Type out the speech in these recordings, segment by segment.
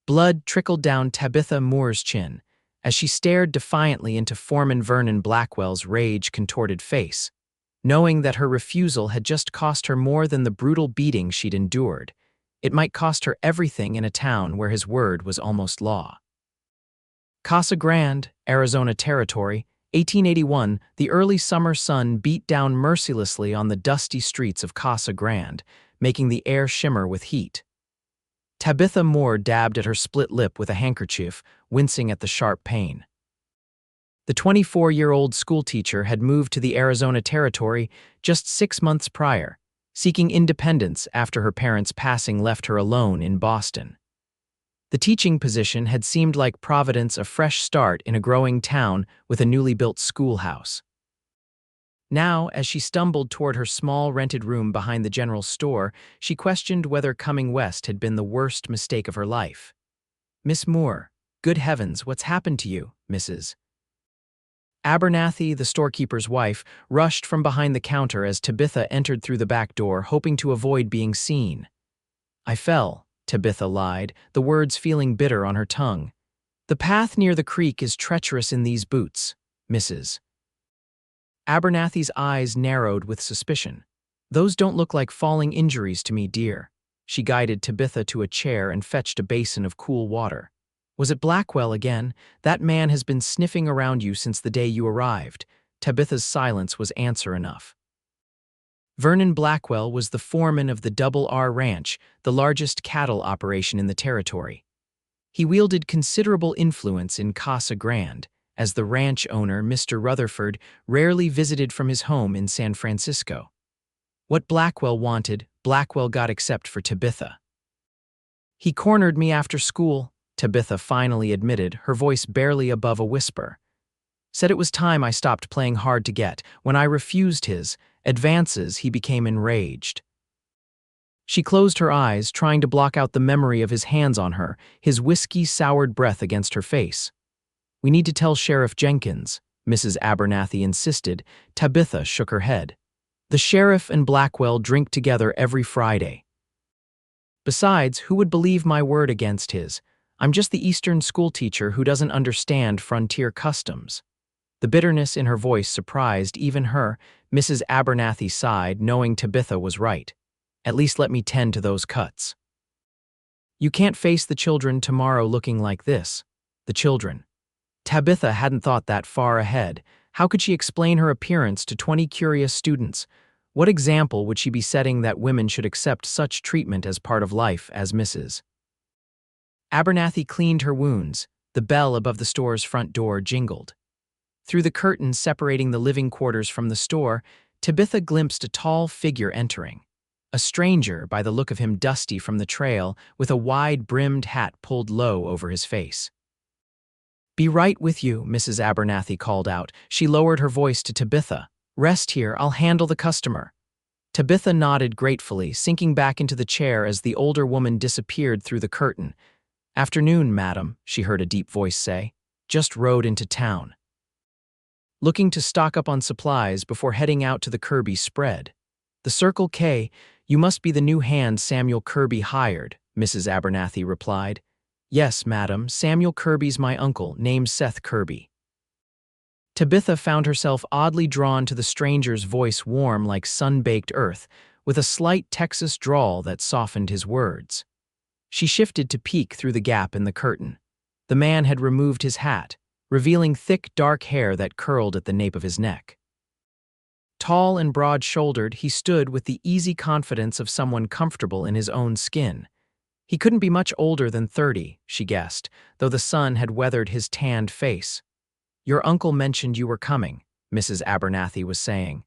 Blood trickled down Tabitha Moore's chin as she stared defiantly into Foreman Vernon Blackwell's rage-contorted face, knowing that her refusal had just cost her more than the brutal beating she'd endured. It might cost her everything in a town where his word was almost law. Casa Grande, Arizona Territory, 1881, the early summer sun beat down mercilessly on the dusty streets of Casa Grande, making the air shimmer with heat. Tabitha Moore dabbed at her split lip with a handkerchief, wincing at the sharp pain. The 24-year-old schoolteacher had moved to the Arizona Territory just 6 months prior, seeking independence after her parents' passing left her alone in Boston. The teaching position had seemed like Providence, a fresh start in a growing town with a newly built schoolhouse. Now, as she stumbled toward her small rented room behind the general store, she questioned whether coming west had been the worst mistake of her life. "Miss Moore, good heavens, what's happened to you, Mrs. Abernathy, the storekeeper's wife, rushed from behind the counter as Tabitha entered through the back door, hoping to avoid being seen. "I fell," Tabitha lied, the words feeling bitter on her tongue. "The path near the creek is treacherous in these boots, Mrs. Abernathy's eyes narrowed with suspicion. "Those don't look like falling injuries to me, dear." She guided Tabitha to a chair and fetched a basin of cool water. "Was it Blackwell again? That man has been sniffing around you since the day you arrived." Tabitha's silence was answer enough. Vernon Blackwell was the foreman of the Double R Ranch, the largest cattle operation in the territory. He wielded considerable influence in Casa Grande, as the ranch owner, Mr. Rutherford, rarely visited from his home in San Francisco. What Blackwell wanted, Blackwell got except for Tabitha. "He cornered me after school," Tabitha finally admitted, her voice barely above a whisper. "Said it was time I stopped playing hard to get. When I refused his advances, he became enraged." She closed her eyes, trying to block out the memory of his hands on her, his whiskey-soured breath against her face. "We need to tell Sheriff Jenkins," Mrs. Abernathy insisted. Tabitha shook her head. "The sheriff and Blackwell drink together every Friday. Besides, who would believe my word against his? I'm just the Eastern schoolteacher who doesn't understand frontier customs." The bitterness in her voice surprised even her. Mrs. Abernathy sighed, knowing Tabitha was right. "At least let me tend to those cuts." "You can't face the children tomorrow looking like this." The children. Tabitha hadn't thought that far ahead. How could she explain her appearance to 20 curious students? What example would she be setting that women should accept such treatment as part of life as Mrs. Abernathy cleaned her wounds. The bell above the store's front door jingled. Through the curtains separating the living quarters from the store, Tabitha glimpsed a tall figure entering. A stranger, by the look of him dusty from the trail, with a wide-brimmed hat pulled low over his face. "Be right with you," Mrs. Abernathy called out. She lowered her voice to Tabitha. "Rest here, I'll handle the customer." Tabitha nodded gratefully, sinking back into the chair as the older woman disappeared through the curtain. "Afternoon, madam," she heard a deep voice say. "Just rode into town. Looking to stock up on supplies before heading out to the Kirby spread." "The Circle K, you must be the new hand Samuel Kirby hired," Mrs. Abernathy replied. "Yes, madam, Samuel Kirby's my uncle, named Seth Kirby." Tabitha found herself oddly drawn to the stranger's voice, warm like sun-baked earth, with a slight Texas drawl that softened his words. She shifted to peek through the gap in the curtain. The man had removed his hat, revealing thick, dark hair that curled at the nape of his neck. Tall and broad-shouldered, he stood with the easy confidence of someone comfortable in his own skin. He couldn't be much older than 30, she guessed, though the sun had weathered his tanned face. "Your uncle mentioned you were coming," Mrs. Abernathy was saying.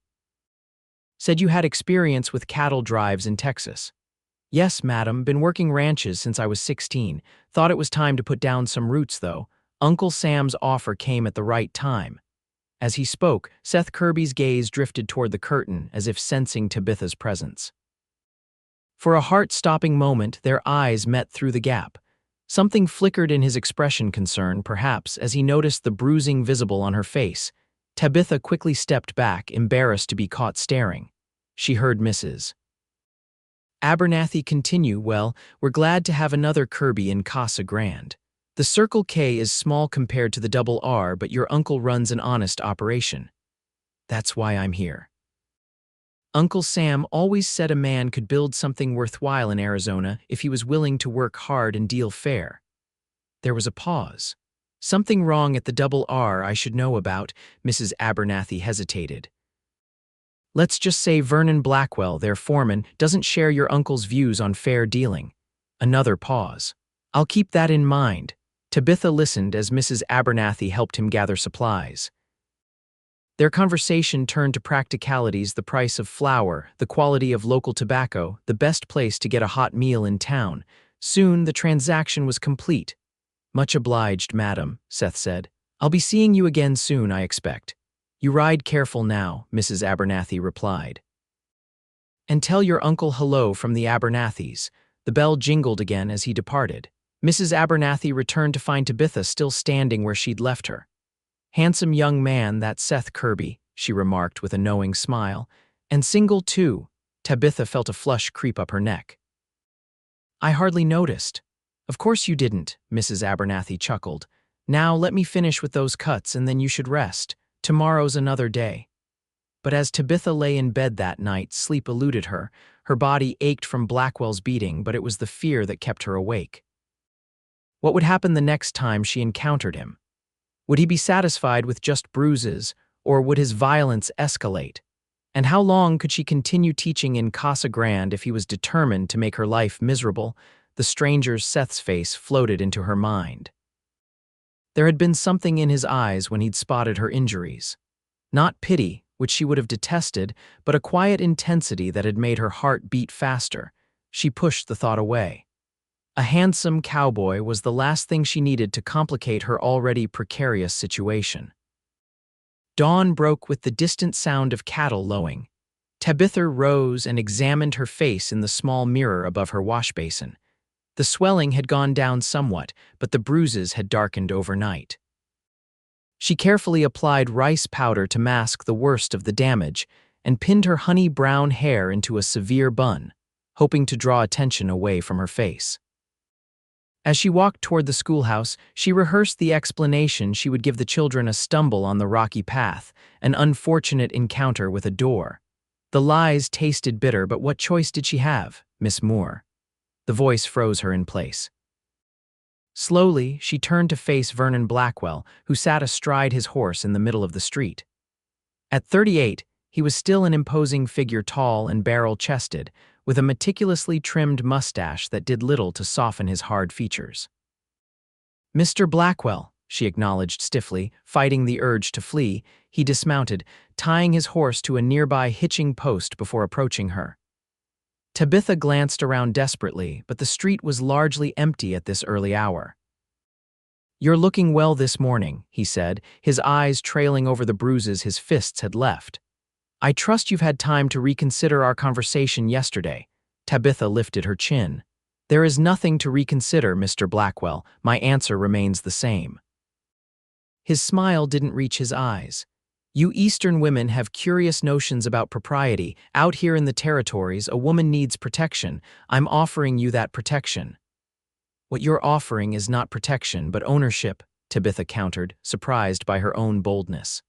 "Said you had experience with cattle drives in Texas." "Yes, madam, been working ranches since I was 16. Thought it was time to put down some roots, though. Uncle Sam's offer came at the right time." As he spoke, Seth Kirby's gaze drifted toward the curtain, as if sensing Tabitha's presence. For a heart-stopping moment, their eyes met through the gap. Something flickered in his expression, concern, perhaps, as he noticed the bruising visible on her face. Tabitha quickly stepped back, embarrassed to be caught staring. She heard Mrs. Abernathy continue, well, we're glad to have another Kirby in Casa Grande. The Circle K is small compared to the Double R, but your uncle runs an honest operation. That's why I'm here. Uncle Sam always said a man could build something worthwhile in Arizona if he was willing to work hard and deal fair. There was a pause. Something wrong at the Double R I should know about, Mrs. Abernathy hesitated. Let's just say Vernon Blackwell, their foreman, doesn't share your uncle's views on fair dealing. Another pause. I'll keep that in mind. Tabitha listened as Mrs. Abernathy helped him gather supplies. Their conversation turned to practicalities: the price of flour, the quality of local tobacco, the best place to get a hot meal in town. Soon the transaction was complete. Much obliged, madam, Seth said. I'll be seeing you again soon, I expect. You ride careful now, Mrs. Abernathy replied. And tell your uncle hello from the Abernathys. The bell jingled again as he departed. Mrs. Abernathy returned to find Tabitha still standing where she'd left her. Handsome young man, that Seth Kirby, she remarked with a knowing smile. And single, too. Tabitha felt a flush creep up her neck. I hardly noticed. Of course you didn't, Mrs. Abernathy chuckled. Now let me finish with those cuts and then you should rest. Tomorrow's another day. But as Tabitha lay in bed that night, sleep eluded her. Her body ached from Blackwell's beating, but it was the fear that kept her awake. What would happen the next time she encountered him? Would he be satisfied with just bruises, or would his violence escalate? And how long could she continue teaching in Casa Grande if he was determined to make her life miserable? The stranger's Seth's face floated into her mind. There had been something in his eyes when he'd spotted her injuries. Not pity, which she would have detested, but a quiet intensity that had made her heart beat faster. She pushed the thought away. A handsome cowboy was the last thing she needed to complicate her already precarious situation. Dawn broke with the distant sound of cattle lowing. Tabitha rose and examined her face in the small mirror above her washbasin. The swelling had gone down somewhat, but the bruises had darkened overnight. She carefully applied rice powder to mask the worst of the damage and pinned her honey-brown hair into a severe bun, hoping to draw attention away from her face. As she walked toward the schoolhouse, she rehearsed the explanation she would give the children: a stumble on the rocky path, an unfortunate encounter with a door. The lies tasted bitter, but what choice did she have, Miss Moore? The voice froze her in place. Slowly, she turned to face Vernon Blackwell, who sat astride his horse in the middle of the street. At 38, he was still an imposing figure, tall and barrel-chested, with a meticulously trimmed mustache that did little to soften his hard features. Mr. Blackwell, she acknowledged stiffly, fighting the urge to flee. He dismounted, tying his horse to a nearby hitching post before approaching her. Tabitha glanced around desperately, but the street was largely empty at this early hour. You're looking well this morning, he said, his eyes trailing over the bruises his fists had left. I trust you've had time to reconsider our conversation yesterday. Tabitha lifted her chin. There is nothing to reconsider, Mr. Blackwell. My answer remains the same. His smile didn't reach his eyes. You Eastern women have curious notions about propriety. Out here in the territories, a woman needs protection. I'm offering you that protection. What you're offering is not protection, but ownership, Tabitha countered, surprised by her own boldness.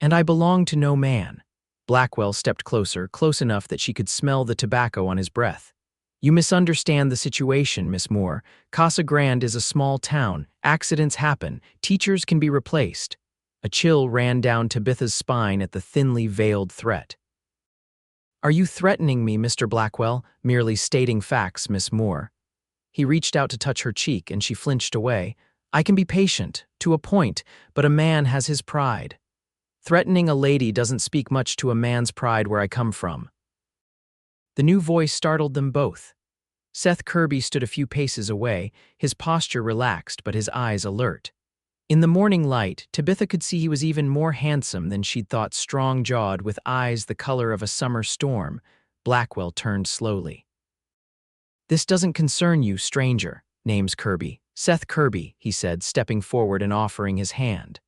And I belong to no man. Blackwell stepped closer, close enough that she could smell the tobacco on his breath. You misunderstand the situation, Miss Moore. Casa Grande is a small town. Accidents happen. Teachers can be replaced. A chill ran down Tabitha's spine at the thinly veiled threat. Are you threatening me, Mr. Blackwell? Merely stating facts, Miss Moore. He reached out to touch her cheek, and she flinched away. I can be patient, to a point, but a man has his pride. Threatening a lady doesn't speak much to a man's pride where I come from. The new voice startled them both. Seth Kirby stood a few paces away, his posture relaxed but his eyes alert. In the morning light, Tabitha could see he was even more handsome than she'd thought, strong-jawed, with eyes the color of a summer storm. Blackwell turned slowly. This doesn't concern you, stranger. Name's Kirby. Seth Kirby, he said, stepping forward and offering his hand.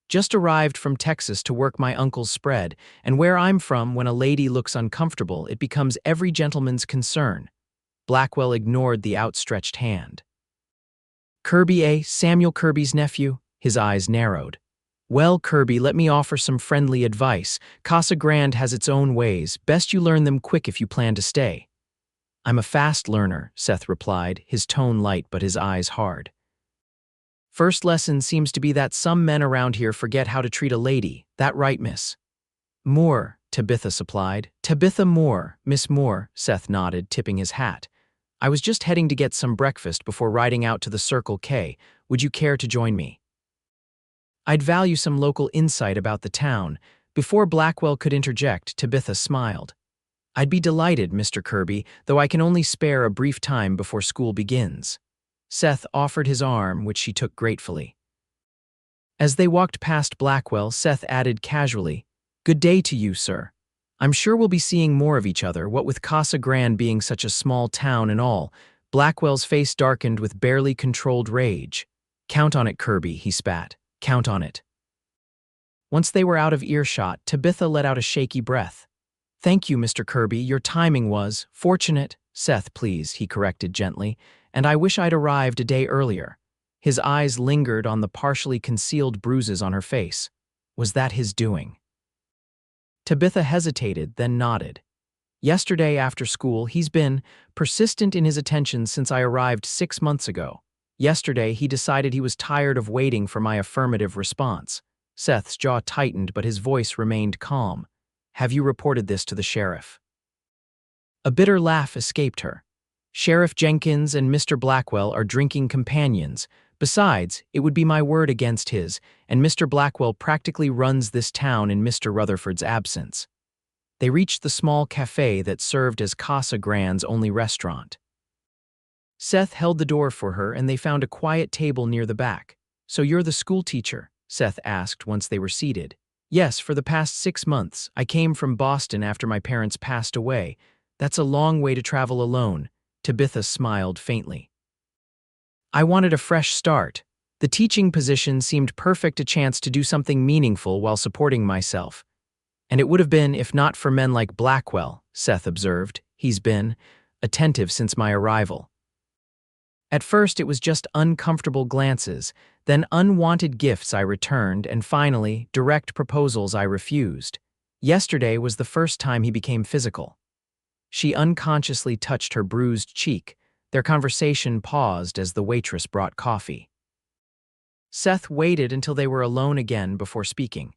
Just arrived from Texas to work my uncle's spread, and where I'm from, when a lady looks uncomfortable, it becomes every gentleman's concern. Blackwell ignored the outstretched hand. Kirby, eh? Samuel Kirby's nephew? His eyes narrowed. Well, Kirby, let me offer some friendly advice. Casa Grande has its own ways. Best you learn them quick if you plan to stay. I'm a fast learner, Seth replied, his tone light but his eyes hard. First lesson seems to be that some men around here forget how to treat a lady. That right, miss? Moore, Tabitha supplied. Tabitha Moore, Miss Moore, Seth nodded, tipping his hat. I was just heading to get some breakfast before riding out to the Circle K. Would you care to join me? I'd value some local insight about the town. Before Blackwell could interject, Tabitha smiled. I'd be delighted, Mr. Kirby, though I can only spare a brief time before school begins. Seth offered his arm, which she took gratefully. As they walked past Blackwell, Seth added casually, Good day to you, sir. I'm sure we'll be seeing more of each other, what with Casa Grande being such a small town and all. Blackwell's face darkened with barely controlled rage. Count on it, Kirby, he spat. Count on it. Once they were out of earshot, Tabitha let out a shaky breath. Thank you, Mr. Kirby, your timing was fortunate. Seth, please, he corrected gently, and I wish I'd arrived a day earlier. His eyes lingered on the partially concealed bruises on her face. Was that his doing? Tabitha hesitated, then nodded. Yesterday after school, he's been persistent in his attentions since I arrived 6 months ago. Yesterday, he decided he was tired of waiting for my affirmative response. Seth's jaw tightened, but his voice remained calm. Have you reported this to the sheriff? A bitter laugh escaped her. Sheriff Jenkins and Mr. Blackwell are drinking companions. Besides, it would be my word against his, and Mr. Blackwell practically runs this town in Mr. Rutherford's absence. They reached the small cafe that served as Casa Grande's only restaurant. Seth held the door for her, and they found a quiet table near the back. So you're the schoolteacher? Seth asked once they were seated. Yes, for the past 6 months. I came from Boston after my parents passed away. That's a long way to travel alone. Tabitha smiled faintly. I wanted a fresh start. The teaching position seemed perfect, a chance to do something meaningful while supporting myself. And it would have been if not for men like Blackwell, Seth observed. He's been attentive since my arrival. At first it was just uncomfortable glances, then unwanted gifts I returned, and finally, direct proposals I refused. Yesterday was the first time he became physical. She unconsciously touched her bruised cheek. Their conversation paused as the waitress brought coffee. Seth waited until they were alone again before speaking.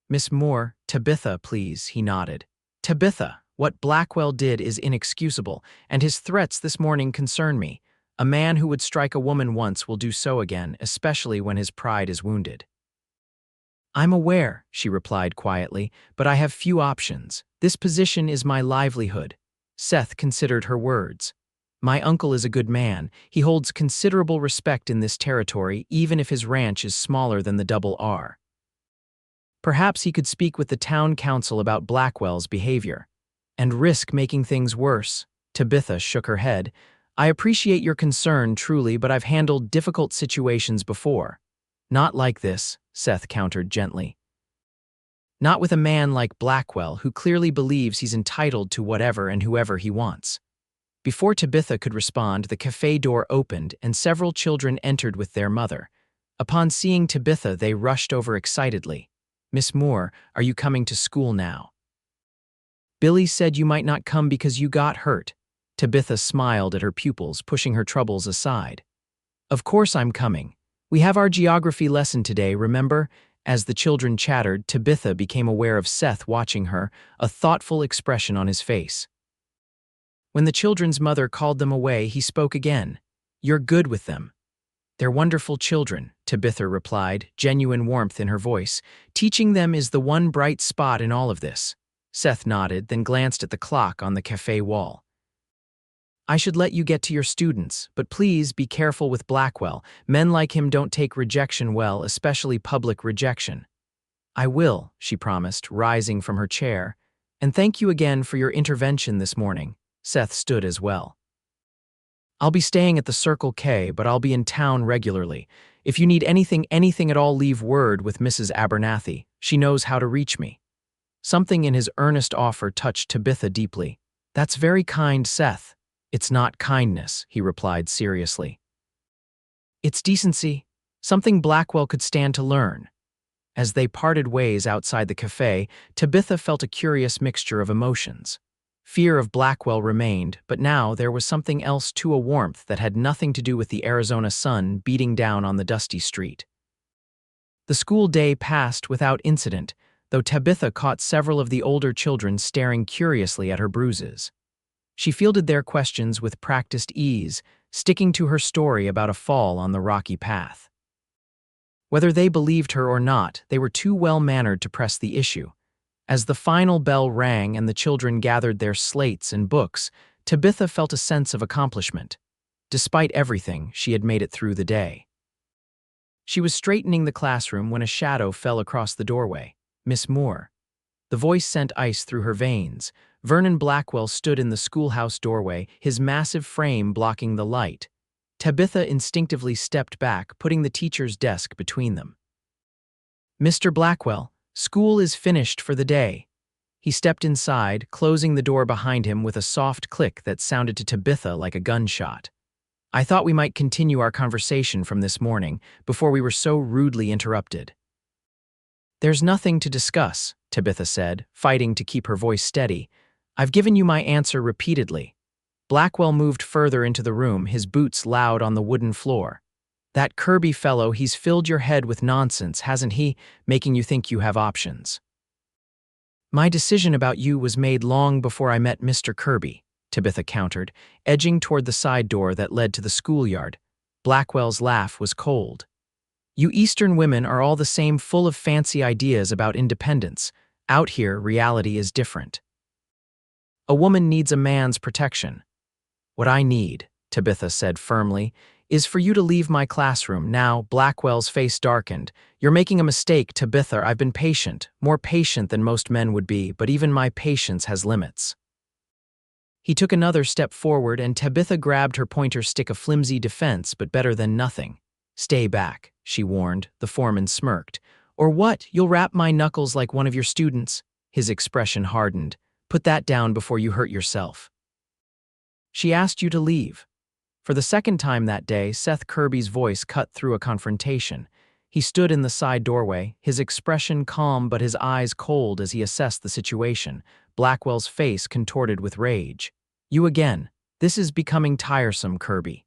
Miss Moore, Tabitha, please, he nodded. Tabitha, what Blackwell did is inexcusable, and his threats this morning concern me. A man who would strike a woman once will do so again, especially when his pride is wounded. I'm aware, she replied quietly, but I have few options. This position is my livelihood. Seth considered her words. My uncle is a good man. He holds considerable respect in this territory, even if his ranch is smaller than the Double R. Perhaps he could speak with the town council about Blackwell's behavior. And risk making things worse. Tabitha shook her head. I appreciate your concern, truly, but I've handled difficult situations before. Not like this, Seth countered gently. Not with a man like Blackwell, who clearly believes he's entitled to whatever and whoever he wants. Before Tabitha could respond, the cafe door opened and several children entered with their mother. Upon seeing Tabitha, they rushed over excitedly. Miss Moore, are you coming to school now? Billy said you might not come because you got hurt. Tabitha smiled at her pupils, pushing her troubles aside. Of course I'm coming. We have our geography lesson today, remember? As the children chattered, Tabitha became aware of Seth watching her, a thoughtful expression on his face. When the children's mother called them away, he spoke again. You're good with them. They're wonderful children, Tabitha replied, genuine warmth in her voice. Teaching them is the one bright spot in all of this. Seth nodded, then glanced at the clock on the cafe wall. I should let you get to your students, but please be careful with Blackwell. Men like him don't take rejection well, especially public rejection. I will, she promised, rising from her chair. And thank you again for your intervention this morning. Seth stood as well. I'll be staying at the Circle K, but I'll be in town regularly. If you need anything at all, leave word with Mrs. Abernathy. She knows how to reach me." Something in his earnest offer touched Tabitha deeply. "That's very kind, Seth." "It's not kindness," he replied seriously. "It's decency, something Blackwell could stand to learn." As they parted ways outside the cafe, Tabitha felt a curious mixture of emotions. Fear of Blackwell remained, but now there was something else too, a warmth that had nothing to do with the Arizona sun beating down on the dusty street. The school day passed without incident, though Tabitha caught several of the older children staring curiously at her bruises. She fielded their questions with practiced ease, sticking to her story about a fall on the rocky path. Whether they believed her or not, they were too well-mannered to press the issue. As the final bell rang and the children gathered their slates and books, Tabitha felt a sense of accomplishment. Despite everything, she had made it through the day. She was straightening the classroom when a shadow fell across the doorway. "Miss Moore." The voice sent ice through her veins. Vernon Blackwell stood in the schoolhouse doorway, his massive frame blocking the light. Tabitha instinctively stepped back, putting the teacher's desk between them. "Mr. Blackwell, school is finished for the day." He stepped inside, closing the door behind him with a soft click that sounded to Tabitha like a gunshot. "I thought we might continue our conversation from this morning, before we were so rudely interrupted." "There's nothing to discuss," Tabitha said, fighting to keep her voice steady. "I've given you my answer repeatedly." Blackwell moved further into the room, his boots loud on the wooden floor. "That Kirby fellow, he's filled your head with nonsense, hasn't he, making you think you have options." "My decision about you was made long before I met Mr. Kirby," Tabitha countered, edging toward the side door that led to the schoolyard. Blackwell's laugh was cold. "You Eastern women are all the same, full of fancy ideas about independence. Out here, reality is different. A woman needs a man's protection." "What I need," Tabitha said firmly, "is for you to leave my classroom now." Blackwell's face darkened. "You're making a mistake, Tabitha. I've been patient, more patient than most men would be, but even my patience has limits." He took another step forward, and Tabitha grabbed her pointer stick, a flimsy defense, but better than nothing. "Stay back," she warned. The foreman smirked. "Or what? You'll wrap my knuckles like one of your students?" His expression hardened. "Put that down before you hurt yourself." "She asked you to leave." For the second time that day, Seth Kirby's voice cut through a confrontation. He stood in the side doorway, his expression calm but his eyes cold as he assessed the situation. Blackwell's face contorted with rage. "You again. This is becoming tiresome, Kirby."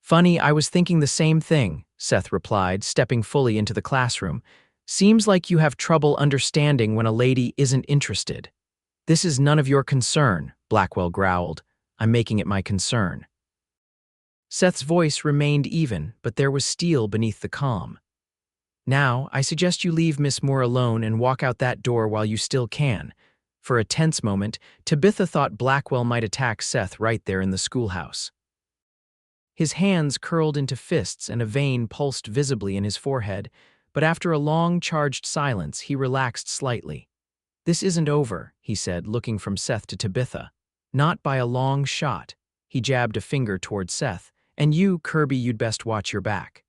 "Funny, I was thinking the same thing," Seth replied, stepping fully into the classroom. "Seems like you have trouble understanding when a lady isn't interested." "This is none of your concern," Blackwell growled. "I'm making it my concern." Seth's voice remained even, but there was steel beneath the calm. "Now, I suggest you leave Miss Moore alone and walk out that door while you still can." For a tense moment, Tabitha thought Blackwell might attack Seth right there in the schoolhouse. His hands curled into fists and a vein pulsed visibly in his forehead, but after a long, charged silence, he relaxed slightly. "This isn't over," he said, looking from Seth to Tabitha. "Not by a long shot." He jabbed a finger toward Seth. "And you, Kirby, you'd best watch your back.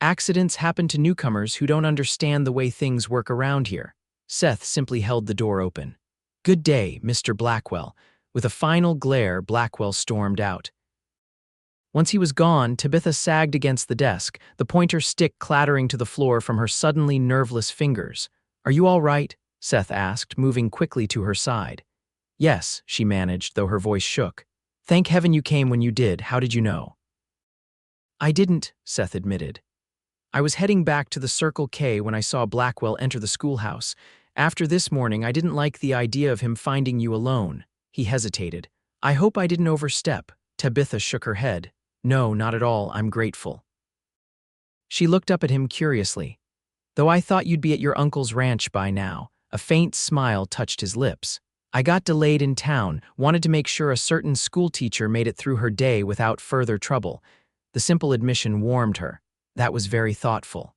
Accidents happen to newcomers who don't understand the way things work around here." Seth simply held the door open. "Good day, Mr. Blackwell." With a final glare, Blackwell stormed out. Once he was gone, Tabitha sagged against the desk, the pointer stick clattering to the floor from her suddenly nerveless fingers. "Are you all right?" Seth asked, moving quickly to her side. "Yes," she managed, though her voice shook. "Thank heaven you came when you did. How did you know?" "I didn't," Seth admitted. "I was heading back to the Circle K when I saw Blackwell enter the schoolhouse. After this morning, I didn't like the idea of him finding you alone." He hesitated. "I hope I didn't overstep." Tabitha shook her head. "No, not at all. I'm grateful." She looked up at him curiously. "Though I thought you'd be at your uncle's ranch by now." A faint smile touched his lips. "I got delayed in town, wanted to make sure a certain schoolteacher made it through her day without further trouble." The simple admission warmed her. "That was very thoughtful."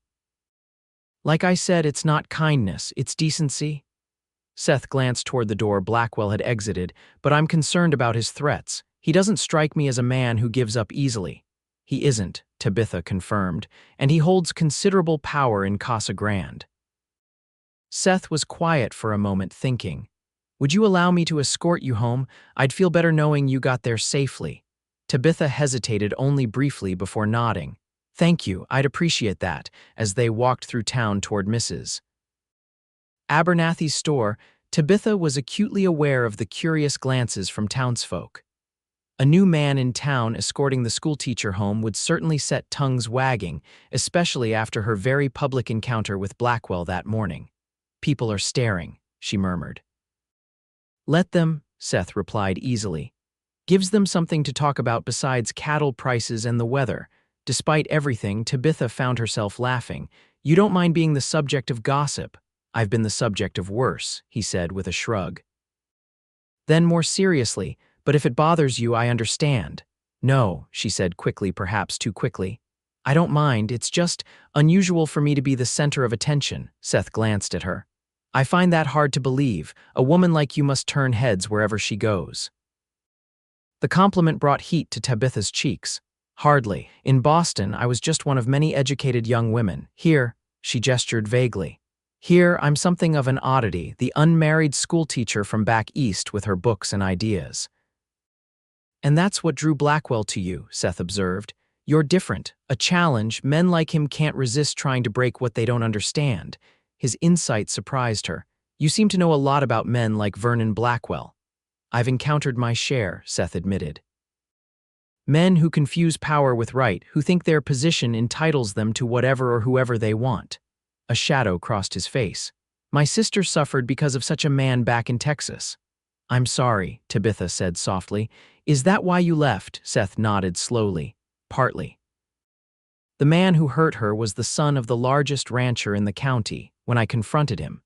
"Like I said, it's not kindness, it's decency." Seth glanced toward the door Blackwell had exited. "But I'm concerned about his threats. He doesn't strike me as a man who gives up easily. He isn't, Tabitha confirmed, and he holds considerable power in Casa Grande. Seth was quiet for a moment, thinking. Would you allow me to escort you home? I'd feel better knowing you got there safely. Tabitha hesitated only briefly before nodding. Thank you, I'd appreciate that, as they walked through town toward Mrs. Abernathy's store. Tabitha was acutely aware of the curious glances from townsfolk. A new man in town escorting the schoolteacher home would certainly set tongues wagging, especially after her very public encounter with Blackwell that morning. People are staring, she murmured. Let them, Seth replied easily. Gives them something to talk about besides cattle prices and the weather. Despite everything, Tabitha found herself laughing. You don't mind being the subject of gossip. I've been the subject of worse, he said with a shrug. Then more seriously, but if it bothers you, I understand. No, she said quickly, perhaps too quickly. I don't mind, it's just unusual for me to be the center of attention. Seth glanced at her. I find that hard to believe. A woman like you must turn heads wherever she goes. The compliment brought heat to Tabitha's cheeks. Hardly. In Boston, I was just one of many educated young women. Here, she gestured vaguely. Here, I'm something of an oddity, the unmarried schoolteacher from back east with her books and ideas. And that's what drew Blackwell to you, Seth observed. You're different, a challenge. Men like him can't resist trying to break what they don't understand. His insight surprised her. You seem to know a lot about men like Vernon Blackwell. I've encountered my share, Seth admitted. Men who confuse power with right, who think their position entitles them to whatever or whoever they want. A shadow crossed his face. My sister suffered because of such a man back in Texas. I'm sorry, Tabitha said softly. Is that why you left? Seth nodded slowly. Partly. The man who hurt her was the son of the largest rancher in the county, when I confronted him.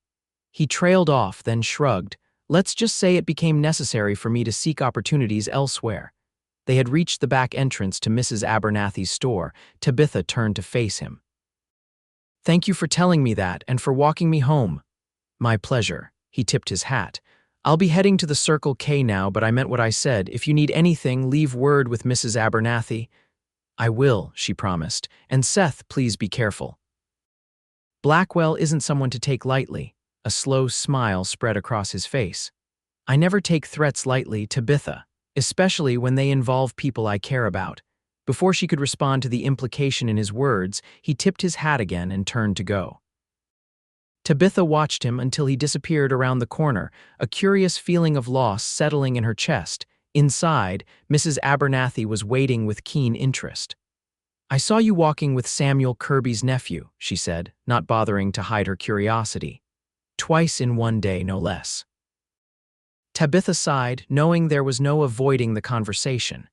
He trailed off, then shrugged. Let's just say it became necessary for me to seek opportunities elsewhere. They had reached the back entrance to Mrs. Abernathy's store. Tabitha turned to face him. Thank you for telling me that and for walking me home. My pleasure. He tipped his hat. I'll be heading to the Circle K now, but I meant what I said. If you need anything, leave word with Mrs. Abernathy. I will, she promised. And Seth, please be careful. Blackwell isn't someone to take lightly. A slow smile spread across his face. I never take threats lightly, Tabitha, especially when they involve people I care about. Before she could respond to the implication in his words, he tipped his hat again and turned to go. Tabitha watched him until he disappeared around the corner, a curious feeling of loss settling in her chest. Inside, Mrs. Abernathy was waiting with keen interest. I saw you walking with Samuel Kirby's nephew, she said, not bothering to hide her curiosity. Twice in one day, no less. Tabitha sighed, knowing there was no avoiding the conversation.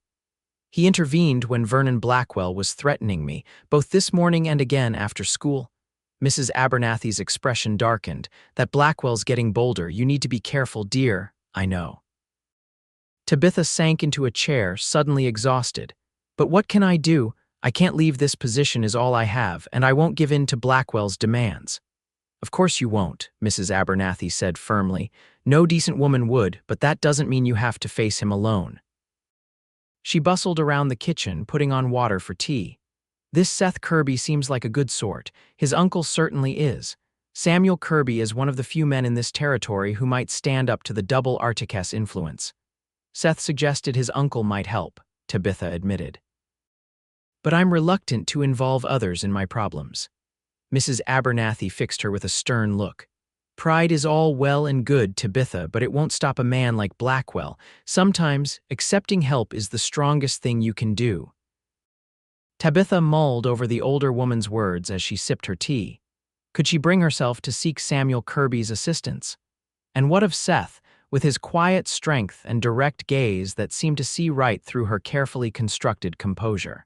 He intervened when Vernon Blackwell was threatening me, both this morning and again after school. Mrs. Abernathy's expression darkened. That Blackwell's getting bolder. You need to be careful, dear. I know. Tabitha sank into a chair, suddenly exhausted. But what can I do? I can't leave this position is all I have, and I won't give in to Blackwell's demands. Of course you won't, Mrs. Abernathy said firmly. No decent woman would, but that doesn't mean you have to face him alone. She bustled around the kitchen, putting on water for tea. This Seth Kirby seems like a good sort. His uncle certainly is. Samuel Kirby is one of the few men in this territory who might stand up to the double Articus influence. Seth suggested his uncle might help, Tabitha admitted. But I'm reluctant to involve others in my problems. Mrs. Abernathy fixed her with a stern look. Pride is all well and good, Tabitha, but it won't stop a man like Blackwell. Sometimes, accepting help is the strongest thing you can do. Tabitha mulled over the older woman's words as she sipped her tea. Could she bring herself to seek Samuel Kirby's assistance? And what of Seth, with his quiet strength and direct gaze that seemed to see right through her carefully constructed composure?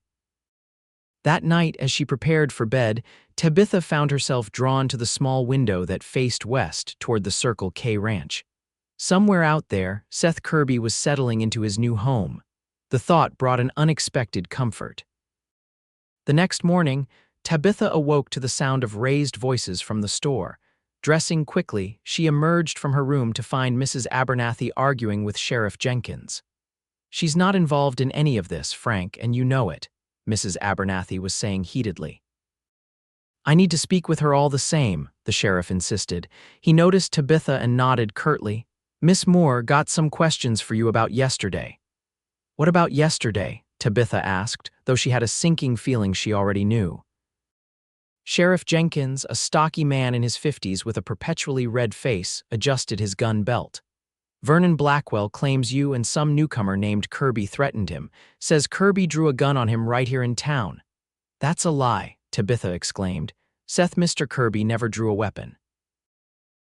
That night, as she prepared for bed, Tabitha found herself drawn to the small window that faced west toward the Circle K ranch. Somewhere out there, Seth Kirby was settling into his new home. The thought brought an unexpected comfort. The next morning, Tabitha awoke to the sound of raised voices from the store. Dressing quickly, she emerged from her room to find Mrs. Abernathy arguing with Sheriff Jenkins. "She's not involved in any of this, Frank, and you know it," Mrs. Abernathy was saying heatedly. "I need to speak with her all the same," the sheriff insisted. He noticed Tabitha and nodded curtly. "Miss Moore got some questions for you about yesterday." "What about yesterday?" Tabitha asked, though she had a sinking feeling she already knew. Sheriff Jenkins, a stocky man in his 50s with a perpetually red face, adjusted his gun belt. "Vernon Blackwell claims you and some newcomer named Kirby threatened him, says Kirby drew a gun on him right here in town." "That's a lie," Tabitha exclaimed. "Mr. Kirby never drew a weapon.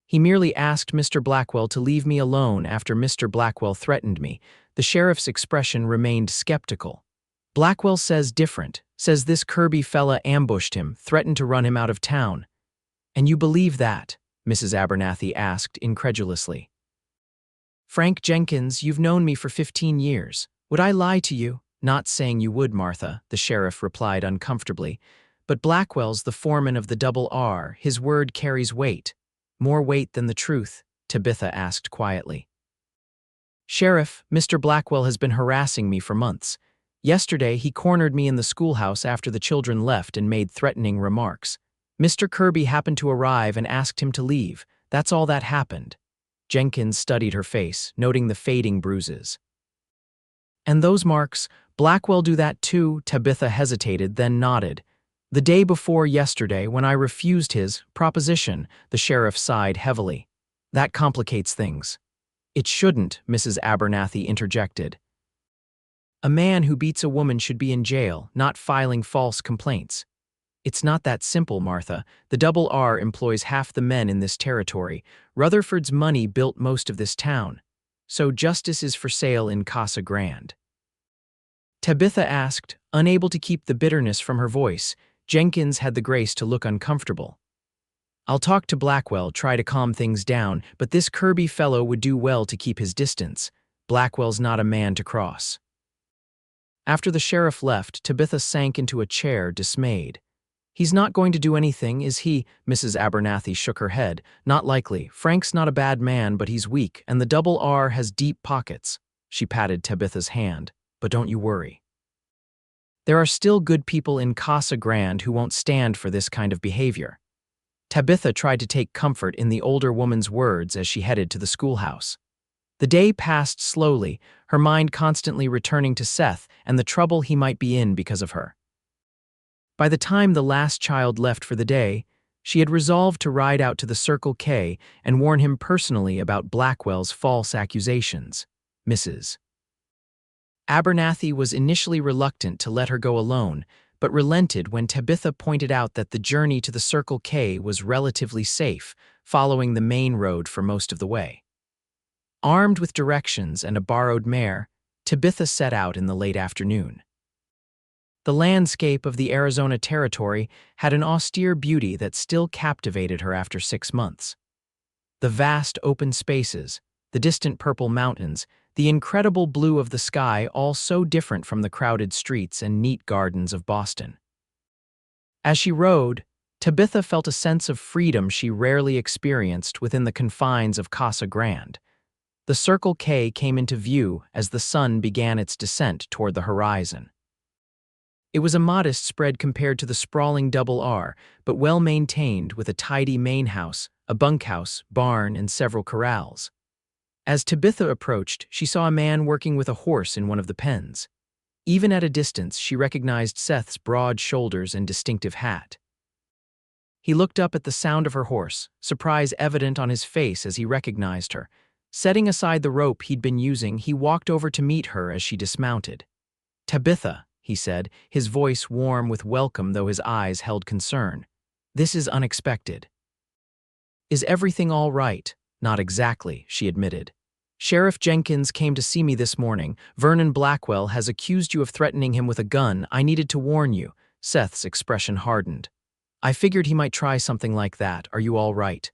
He merely asked Mr. Blackwell to leave me alone after Mr. Blackwell threatened me." The sheriff's expression remained skeptical. "Blackwell says different, says this Kirby fella ambushed him, threatened to run him out of town." "And you believe that?" Mrs. Abernathy asked incredulously. "Frank Jenkins, you've known me for 15 years. Would I lie to you?" "Not saying you would, Martha," the sheriff replied uncomfortably. "But Blackwell's the foreman of the Double R. His word carries weight." "More weight than the truth?" Tabitha asked quietly. "Sheriff, Mr. Blackwell has been harassing me for months. Yesterday, he cornered me in the schoolhouse after the children left and made threatening remarks. Mr. Kirby happened to arrive and asked him to leave. That's all that happened." Jenkins studied her face, noting the fading bruises. "And those marks, Blackwell do that too?" Tabitha hesitated, then nodded. "The day before yesterday, when I refused his proposition," the sheriff sighed heavily. "That complicates things." "It shouldn't," Mrs. Abernathy interjected. "A man who beats a woman should be in jail, not filing false complaints." "It's not that simple, Martha. The Double R employs half the men in this territory. Rutherford's money built most of this town. So justice is for sale in Casa Grande." Tabitha asked, unable to keep the bitterness from her voice. Jenkins had the grace to look uncomfortable. "I'll talk to Blackwell, try to calm things down, but this Kirby fellow would do well to keep his distance. Blackwell's not a man to cross." After the sheriff left, Tabitha sank into a chair, dismayed. "He's not going to do anything, is he?" Mrs. Abernathy shook her head. "Not likely. Frank's not a bad man, but he's weak, and the Double R has deep pockets." She patted Tabitha's hand. "But don't you worry. There are still good people in Casa Grande who won't stand for this kind of behavior." Tabitha tried to take comfort in the older woman's words as she headed to the schoolhouse. The day passed slowly, her mind constantly returning to Seth and the trouble he might be in because of her. By the time the last child left for the day, she had resolved to ride out to the Circle K and warn him personally about Blackwell's false accusations. Mrs. Abernathy was initially reluctant to let her go alone, but relented when Tabitha pointed out that the journey to the Circle K was relatively safe, following the main road for most of the way. Armed with directions and a borrowed mare, Tabitha set out in the late afternoon. The landscape of the Arizona Territory had an austere beauty that still captivated her after 6 months. The vast open spaces, the distant purple mountains, the incredible blue of the sky, all so different from the crowded streets and neat gardens of Boston. As she rode, Tabitha felt a sense of freedom she rarely experienced within the confines of Casa Grande. The Circle K came into view as the sun began its descent toward the horizon. It was a modest spread compared to the sprawling Double R, but well-maintained with a tidy main house, a bunkhouse, barn, and several corrals. As Tabitha approached, she saw a man working with a horse in one of the pens. Even at a distance, she recognized Seth's broad shoulders and distinctive hat. He looked up at the sound of her horse, surprise evident on his face as he recognized her. Setting aside the rope he'd been using, he walked over to meet her as she dismounted. "Tabitha," he said, his voice warm with welcome though his eyes held concern. "This is unexpected." "Is everything all right?" "Not exactly," she admitted. "Sheriff Jenkins came to see me this morning. Vernon Blackwell has accused you of threatening him with a gun. I needed to warn you." Seth's expression hardened. "I figured he might try something like that. Are you all right?"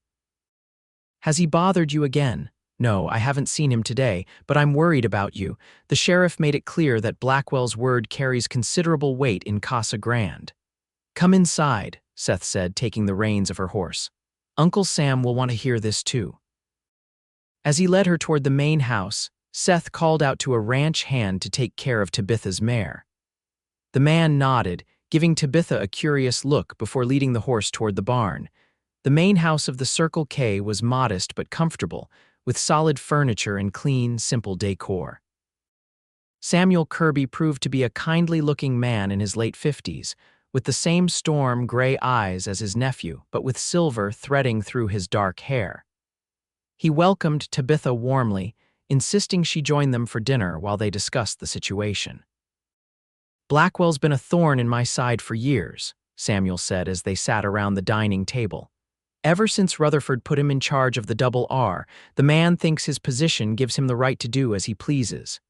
"Has he bothered you again?" "No, I haven't seen him today, but I'm worried about you." The sheriff made it clear that Blackwell's word carries considerable weight in Casa Grande. "Come inside," Seth said, taking the reins of her horse. "Uncle Sam will want to hear this too." As he led her toward the main house, Seth called out to a ranch hand to take care of Tabitha's mare. The man nodded, giving Tabitha a curious look before leading the horse toward the barn. The main house of the Circle K was modest but comfortable, with solid furniture and clean, simple decor. Samuel Kirby proved to be a kindly-looking man in his late 50s, with the same storm gray eyes as his nephew, but with silver threading through his dark hair. He welcomed Tabitha warmly, insisting she join them for dinner while they discussed the situation. "Blackwell's been a thorn in my side for years," Samuel said as they sat around the dining table. "Ever since Rutherford put him in charge of the Double R, the man thinks his position gives him the right to do as he pleases.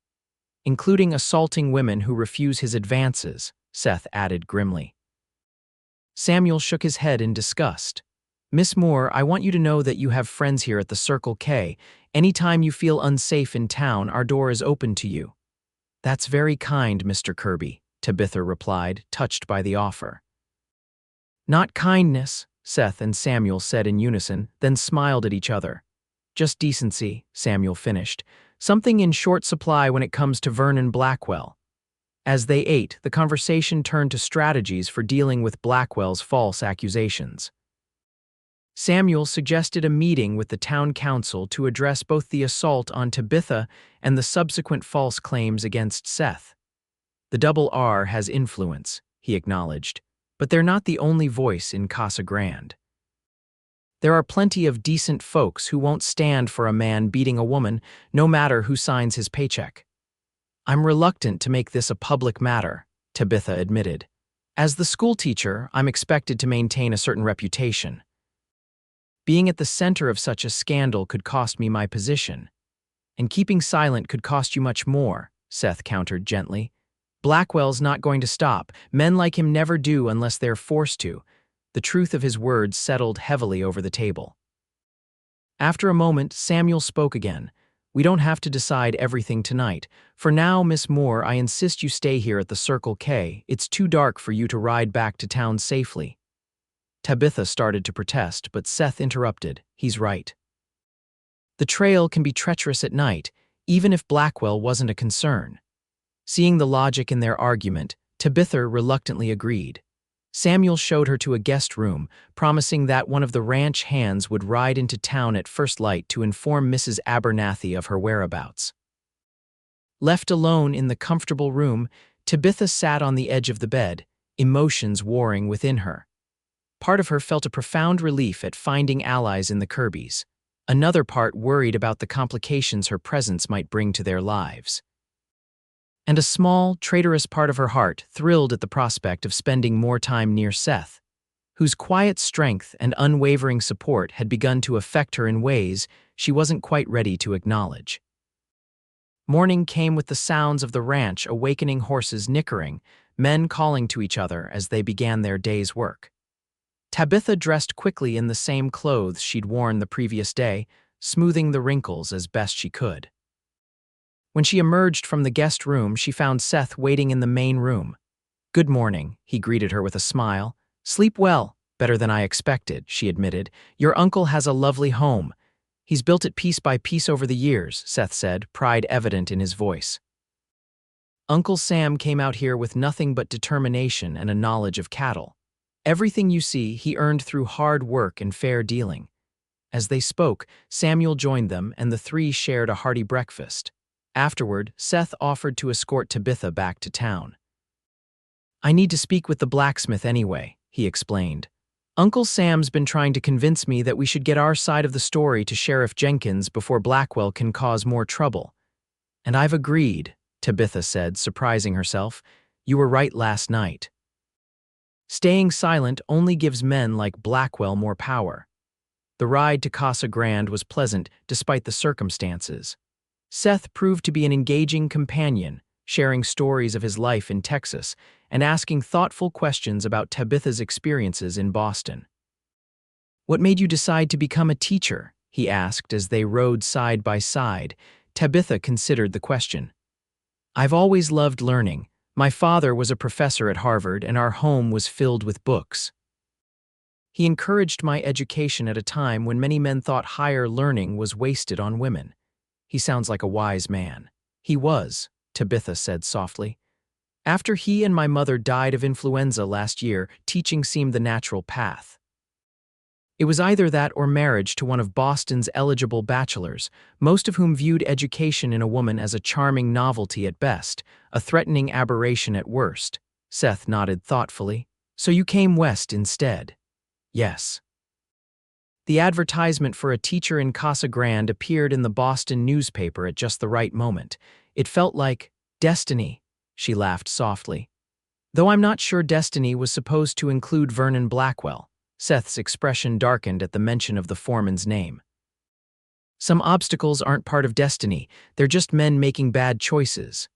Including assaulting women who refuse his advances," Seth added grimly. Samuel shook his head in disgust. "Miss Moore, I want you to know that you have friends here at the Circle K. Anytime you feel unsafe in town, our door is open to you." "That's very kind, Mr. Kirby," Tabitha replied, touched by the offer. "Not kindness," Seth and Samuel said in unison, then smiled at each other. "Just decency," Samuel finished, "something in short supply when it comes to Vernon Blackwell." As they ate, the conversation turned to strategies for dealing with Blackwell's false accusations. Samuel suggested a meeting with the town council to address both the assault on Tabitha and the subsequent false claims against Seth. "The Double R has influence," he acknowledged, "but they're not the only voice in Casa Grande. There are plenty of decent folks who won't stand for a man beating a woman, no matter who signs his paycheck." "I'm reluctant to make this a public matter," Tabitha admitted. "As the schoolteacher, I'm expected to maintain a certain reputation. Being at the center of such a scandal could cost me my position. And keeping silent could cost you much more," Seth countered gently. "Blackwell's not going to stop. Men like him never do unless they're forced to." The truth of his words settled heavily over the table. After a moment, Samuel spoke again. "We don't have to decide everything tonight. For now, Miss Moore, I insist you stay here at the Circle K. It's too dark for you to ride back to town safely." Tabitha started to protest, but Seth interrupted. "He's right. The trail can be treacherous at night, even if Blackwell wasn't a concern." Seeing the logic in their argument, Tabitha reluctantly agreed. Samuel showed her to a guest room, promising that one of the ranch hands would ride into town at first light to inform Mrs. Abernathy of her whereabouts. Left alone in the comfortable room, Tabitha sat on the edge of the bed, emotions warring within her. Part of her felt a profound relief at finding allies in the Kirbys. Another part worried about the complications her presence might bring to their lives. And a small, traitorous part of her heart thrilled at the prospect of spending more time near Seth, whose quiet strength and unwavering support had begun to affect her in ways she wasn't quite ready to acknowledge. Morning came with the sounds of the ranch awakening horses nickering, men calling to each other as they began their day's work. Tabitha dressed quickly in the same clothes she'd worn the previous day, smoothing the wrinkles as best she could. When she emerged from the guest room, she found Seth waiting in the main room. "Good morning," he greeted her with a smile. "Sleep well." "Better than I expected," she admitted. "Your uncle has a lovely home. He's built it piece by piece over the years," Seth said, pride evident in his voice. "Uncle Sam came out here with nothing but determination and a knowledge of cattle. Everything you see, he earned through hard work and fair dealing." As they spoke, Samuel joined them, and the three shared a hearty breakfast. Afterward, Seth offered to escort Tabitha back to town. "I need to speak with the blacksmith anyway," he explained. "Uncle Sam's been trying to convince me that we should get our side of the story to Sheriff Jenkins before Blackwell can cause more trouble. And I've agreed," Tabitha said, surprising herself. "You were right last night. Staying silent only gives men like Blackwell more power." The ride to Casa Grande was pleasant despite the circumstances. Seth proved to be an engaging companion, sharing stories of his life in Texas and asking thoughtful questions about Tabitha's experiences in Boston. "What made you decide to become a teacher?" he asked as they rode side by side. Tabitha considered the question. "I've always loved learning. My father was a professor at Harvard, and our home was filled with books. He encouraged my education at a time when many men thought higher learning was wasted on women. He sounds like a wise man. He was, Tabitha said softly. After he and my mother died of influenza last year, teaching seemed the natural path. It was either that or marriage to one of Boston's eligible bachelors, most of whom viewed education in a woman as a charming novelty at best, a threatening aberration at worst. Seth nodded thoughtfully. So you came west instead? Yes. The advertisement for a teacher in Casa Grande appeared in the Boston newspaper at just the right moment. It felt like destiny, she laughed softly. Though I'm not sure destiny was supposed to include Vernon Blackwell. Seth's expression darkened at the mention of the foreman's name. Some obstacles aren't part of destiny, they're just men making bad choices.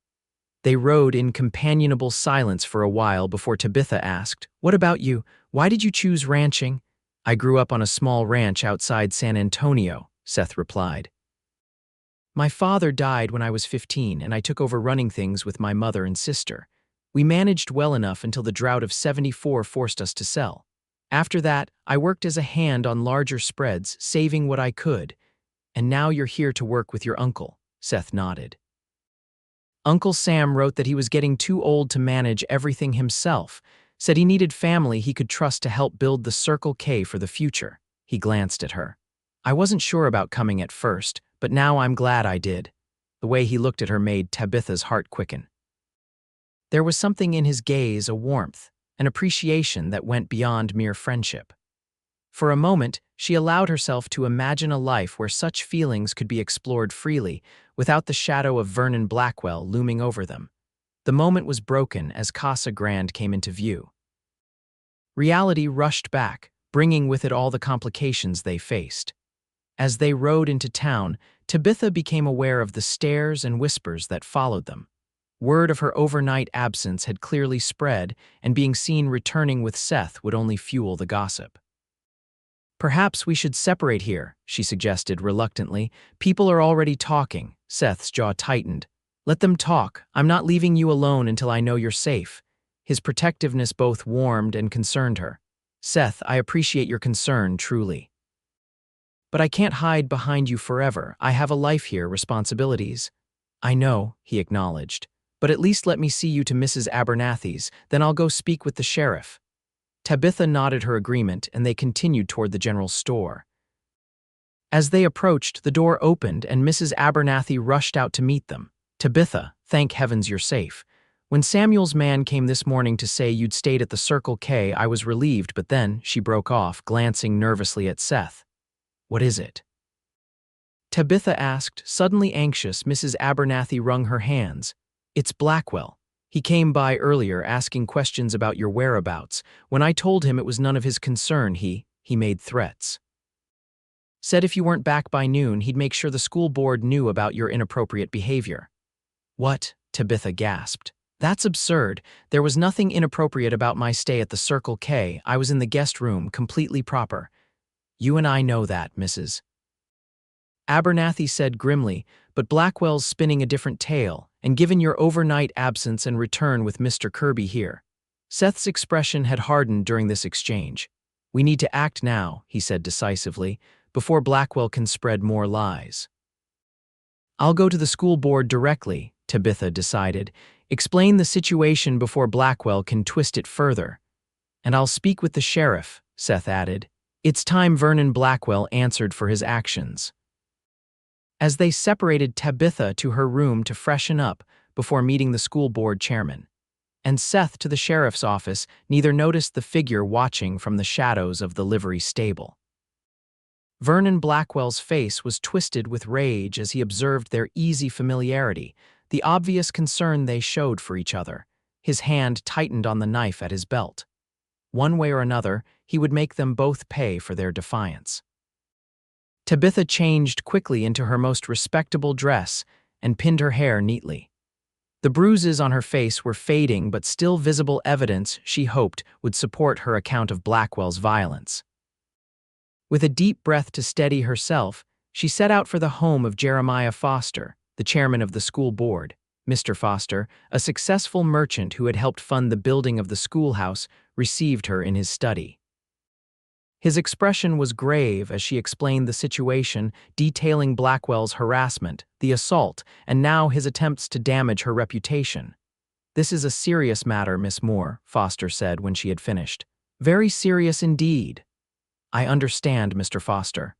They rode in companionable silence for a while before Tabitha asked, "What about you? Why did you choose ranching?" "I grew up on a small ranch outside San Antonio," Seth replied. "My father died when I was 15 and I took over running things with my mother and sister. We managed well enough until the drought of '74 forced us to sell. After that, I worked as a hand on larger spreads, saving what I could. And now you're here to work with your uncle," Seth nodded. Uncle Sam wrote that he was getting too old to manage everything himself, said he needed family he could trust to help build the Circle K for the future. He glanced at her. "I wasn't sure about coming at first, but now I'm glad I did." The way he looked at her made Tabitha's heart quicken. There was something in his gaze, a warmth, an appreciation that went beyond mere friendship. For a moment, she allowed herself to imagine a life where such feelings could be explored freely, without the shadow of Vernon Blackwell looming over them. The moment was broken as Casa Grande came into view. Reality rushed back, bringing with it all the complications they faced. As they rode into town, Tabitha became aware of the stares and whispers that followed them. Word of her overnight absence had clearly spread, and being seen returning with Seth would only fuel the gossip. "Perhaps we should separate here," she suggested reluctantly. "People are already talking." Seth's jaw tightened. "Let them talk. I'm not leaving you alone until I know you're safe." His protectiveness both warmed and concerned her. "Seth, I appreciate your concern, truly. But I can't hide behind you forever. I have a life here, responsibilities." "I know," he acknowledged. "But at least let me see you to Mrs. Abernathy's, then I'll go speak with the sheriff." Tabitha nodded her agreement, and they continued toward the general store. As they approached, the door opened, and Mrs. Abernathy rushed out to meet them. "Tabitha, thank heavens you're safe. When Samuel's man came this morning to say you'd stayed at the Circle K, I was relieved, but then," she broke off, glancing nervously at Seth. "What is it?" Tabitha asked, suddenly anxious. Mrs. Abernathy wrung her hands. "It's Blackwell. He came by earlier asking questions about your whereabouts. When I told him it was none of his concern, he made threats. Said if you weren't back by noon, he'd make sure the school board knew about your inappropriate behavior." "What?" Tabitha gasped. "That's absurd. There was nothing inappropriate about my stay at the Circle K. I was in the guest room, completely proper." "You and I know that, Mrs. Abernathy said grimly, "but Blackwell's spinning a different tale, and given your overnight absence and return with Mr. Kirby here." Seth's expression had hardened during this exchange. "We need to act now," he said decisively, "before Blackwell can spread more lies." "I'll go to the school board directly," Tabitha decided. "Explain the situation before Blackwell can twist it further." "And I'll speak with the sheriff," Seth added. It's time Vernon Blackwell answered for his actions. As they separated, Tabitha to her room to freshen up before meeting the school board chairman, and Seth to the sheriff's office, neither noticed the figure watching from the shadows of the livery stable. Vernon Blackwell's face was twisted with rage as he observed their easy familiarity, the obvious concern they showed for each other. His hand tightened on the knife at his belt. One way or another, he would make them both pay for their defiance. Tabitha changed quickly into her most respectable dress and pinned her hair neatly. The bruises on her face were fading, but still visible evidence she hoped would support her account of Blackwell's violence. With a deep breath to steady herself, she set out for the home of Jeremiah Foster, the chairman of the school board. Mr. Foster, a successful merchant who had helped fund the building of the schoolhouse, received her in his study. His expression was grave as she explained the situation, detailing Blackwell's harassment, the assault, and now his attempts to damage her reputation. "This is a serious matter, Miss Moore," Foster said when she had finished. "Very serious indeed." "I understand, Mr. Foster.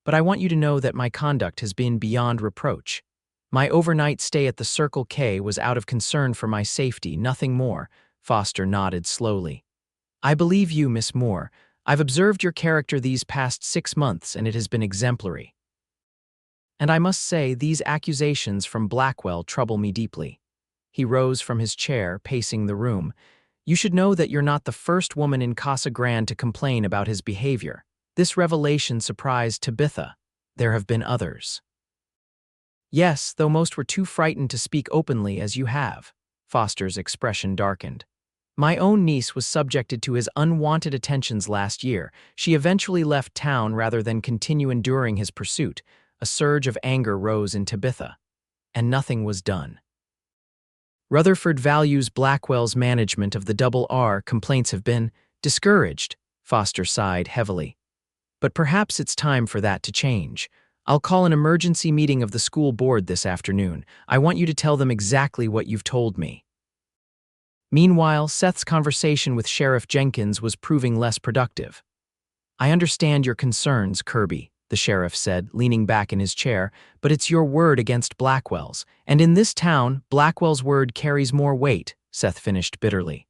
But I want you to know that my conduct has been beyond reproach. My overnight stay at the Circle K was out of concern for my safety, nothing more." Foster nodded slowly. "I believe you, Miss Moore. I've observed your character these past 6 months, and it has been exemplary. And I must say, these accusations from Blackwell trouble me deeply." He rose from his chair, pacing the room. "You should know that you're not the first woman in Casa Grande to complain about his behavior. This revelation surprised Tabitha. There have been others." "Yes, though most were too frightened to speak openly as you have." Foster's expression darkened. "My own niece was subjected to his unwanted attentions last year. She eventually left town rather than continue enduring his pursuit." A surge of anger rose in Tabitha. "And nothing was done." "Rutherford values Blackwell's management of the Double R. Complaints have been discouraged." Foster sighed heavily. "But perhaps it's time for that to change. I'll call an emergency meeting of the school board this afternoon. I want you to tell them exactly what you've told me." Meanwhile, Seth's conversation with Sheriff Jenkins was proving less productive. "I understand your concerns, Kirby," the sheriff said, leaning back in his chair, "but it's your word against Blackwell's. And in this town, Blackwell's word carries more weight," Seth finished bitterly.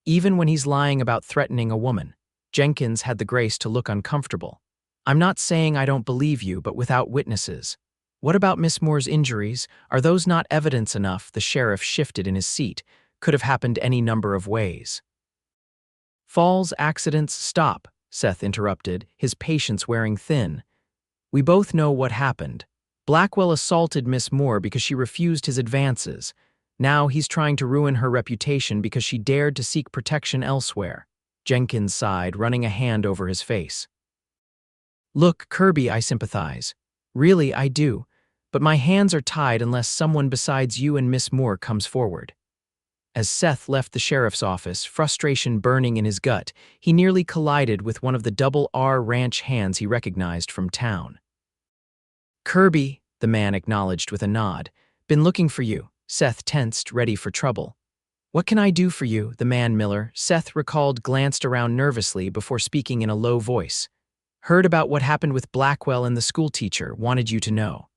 "Even when he's lying about threatening a woman." Jenkins had the grace to look uncomfortable. "I'm not saying I don't believe you, but without witnesses. What about Miss Moore's injuries? Are those not evidence enough?" The sheriff shifted in his seat. "Could have happened any number of ways." "Falls, accidents, stop," Seth interrupted, his patience wearing thin. "We both know what happened. Blackwell assaulted Miss Moore because she refused his advances. Now he's trying to ruin her reputation because she dared to seek protection elsewhere." Jenkins sighed, running a hand over his face. "Look, Kirby, I sympathize. Really, I do. But my hands are tied unless someone besides you and Miss Moore comes forward." As Seth left the sheriff's office, frustration burning in his gut, he nearly collided with one of the Double R Ranch hands he recognized from town. "Kirby," the man acknowledged with a nod. "Been looking for you." Seth tensed, ready for trouble. "What can I do for you?" The man Miller, Seth recalled, glanced around nervously before speaking in a low voice. "Heard about what happened with Blackwell and the schoolteacher, wanted you to know."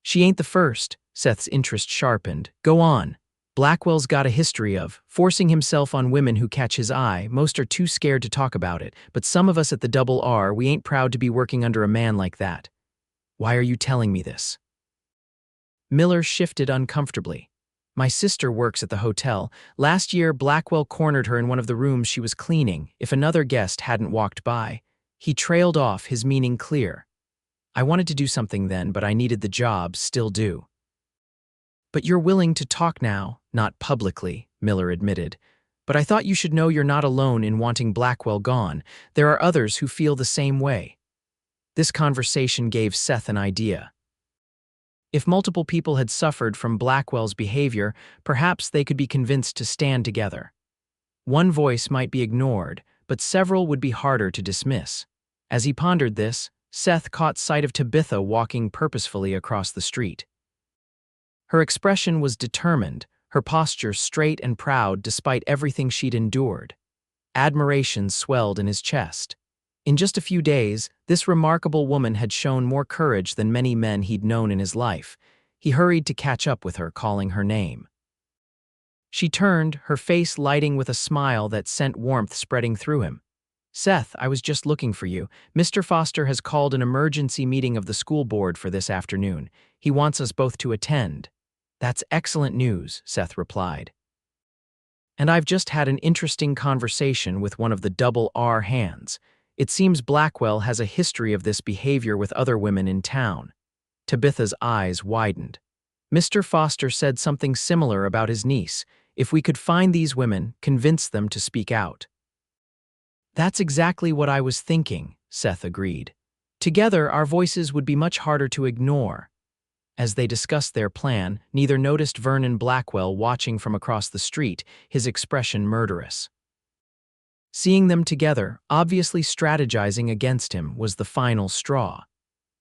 "She ain't the first." Seth's interest sharpened. "Go on." "Blackwell's got a history of forcing himself on women who catch his eye. Most are too scared to talk about it, but some of us at the Double R, we ain't proud to be working under a man like that." "Why are you telling me this?" Miller shifted uncomfortably. "My sister works at the hotel. Last year, Blackwell cornered her in one of the rooms she was cleaning, if another guest hadn't walked by." He trailed off, his meaning clear. "I wanted to do something then, but I needed the job, still do." "But you're willing to talk now." "Not publicly," Miller admitted. "But I thought you should know you're not alone in wanting Blackwell gone. There are others who feel the same way." This conversation gave Seth an idea. If multiple people had suffered from Blackwell's behavior, perhaps they could be convinced to stand together. One voice might be ignored, but several would be harder to dismiss. As he pondered this, Seth caught sight of Tabitha walking purposefully across the street. Her expression was determined, her posture straight and proud despite everything she'd endured. Admiration swelled in his chest. In just a few days, this remarkable woman had shown more courage than many men he'd known in his life. He hurried to catch up with her, calling her name. She turned, her face lighting with a smile that sent warmth spreading through him. "Seth, I was just looking for you. Mr. Foster has called an emergency meeting of the school board for this afternoon. He wants us both to attend." "That's excellent news," Seth replied. "And I've just had an interesting conversation with one of the Double R hands. It seems Blackwell has a history of this behavior with other women in town." Tabitha's eyes widened. "Mr. Foster said something similar about his niece. If we could find these women, convince them to speak out." "That's exactly what I was thinking," Seth agreed. "Together, our voices would be much harder to ignore." As they discussed their plan, neither noticed Vernon Blackwell watching from across the street, his expression murderous. Seeing them together, obviously strategizing against him, was the final straw.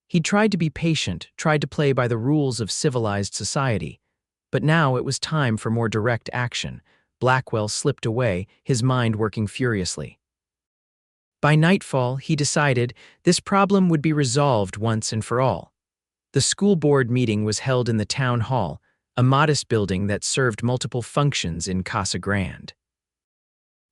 He tried to be patient, tried to play by the rules of civilized society. But now it was time for more direct action. Blackwell slipped away, his mind working furiously. By nightfall, he decided this problem would be resolved once and for all. The school board meeting was held in the town hall, a modest building that served multiple functions in Casa Grande.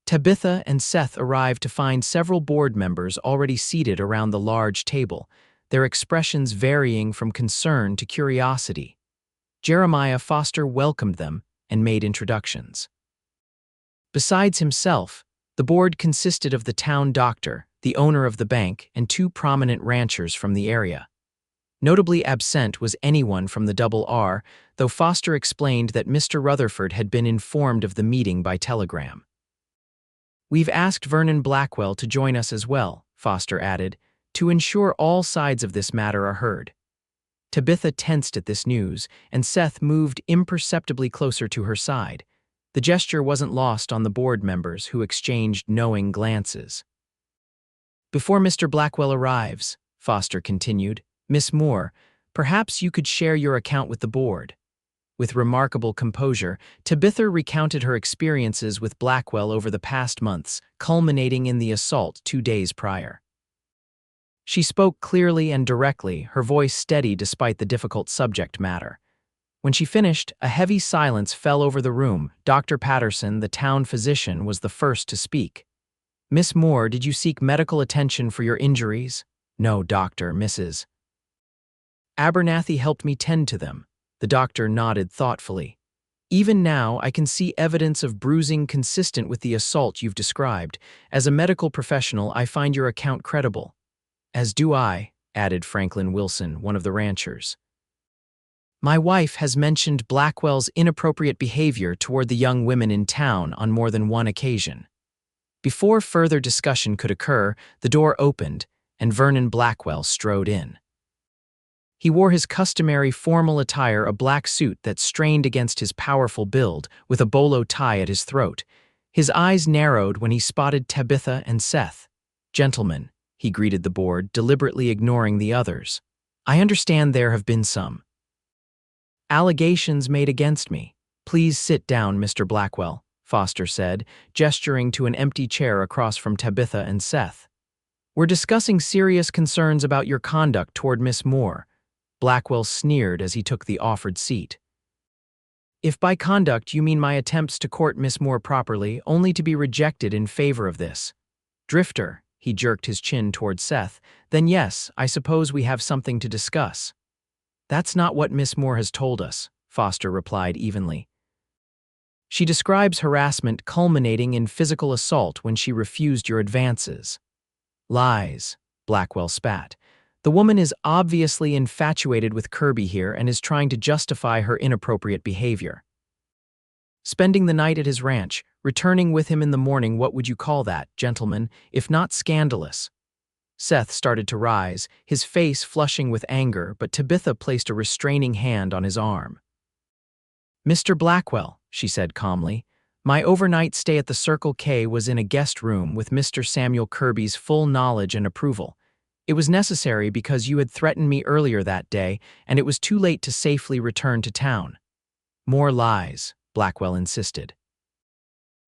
Tabitha and Seth arrived to find several board members already seated around the large table, their expressions varying from concern to curiosity. Jeremiah Foster welcomed them and made introductions. Besides himself, the board consisted of the town doctor, the owner of the bank, and two prominent ranchers from the area. Notably absent was anyone from the Double R, though Foster explained that Mr. Rutherford had been informed of the meeting by telegram. "We've asked Vernon Blackwell to join us as well," Foster added, "to ensure all sides of this matter are heard." Tabitha tensed at this news, and Seth moved imperceptibly closer to her side. The gesture wasn't lost on the board members, who exchanged knowing glances. "Before Mr. Blackwell arrives," Foster continued, "Miss Moore, perhaps you could share your account with the board." With remarkable composure, Tabitha recounted her experiences with Blackwell over the past months, culminating in the assault 2 days prior. She spoke clearly and directly, her voice steady despite the difficult subject matter. When she finished, a heavy silence fell over the room. Dr. Patterson, the town physician, was the first to speak. "Miss Moore, did you seek medical attention for your injuries?" "No, doctor, Mrs. Abernathy helped me tend to them." The doctor nodded thoughtfully. "Even now, I can see evidence of bruising consistent with the assault you've described. As a medical professional, I find your account credible." "As do I," added Franklin Wilson, one of the ranchers. "My wife has mentioned Blackwell's inappropriate behavior toward the young women in town on more than one occasion." Before further discussion could occur, the door opened, and Vernon Blackwell strode in. He wore his customary formal attire, a black suit that strained against his powerful build, with a bolo tie at his throat. His eyes narrowed when he spotted Tabitha and Seth. "Gentlemen," he greeted the board, deliberately ignoring the others, "I understand there have been some allegations made against me. Please sit down, Mr. Blackwell," Foster said, gesturing to an empty chair across from Tabitha and Seth. "We're discussing serious concerns about your conduct toward Miss Moore." Blackwell sneered as he took the offered seat. "If by conduct you mean my attempts to court Miss Moore properly, only to be rejected in favor of this drifter," he jerked his chin toward Seth, "then yes, I suppose we have something to discuss." "That's not what Miss Moore has told us," Foster replied evenly. "She describes harassment culminating in physical assault when she refused your advances." "Lies," Blackwell spat. "The woman is obviously infatuated with Kirby here and is trying to justify her inappropriate behavior. Spending the night at his ranch, returning with him in the morning, what would you call that, gentlemen, if not scandalous?" Seth started to rise, his face flushing with anger, but Tabitha placed a restraining hand on his arm. "Mr. Blackwell," she said calmly, "my overnight stay at the Circle K was in a guest room with Mr. Samuel Kirby's full knowledge and approval. It was necessary because you had threatened me earlier that day, and it was too late to safely return to town." "More lies," Blackwell insisted.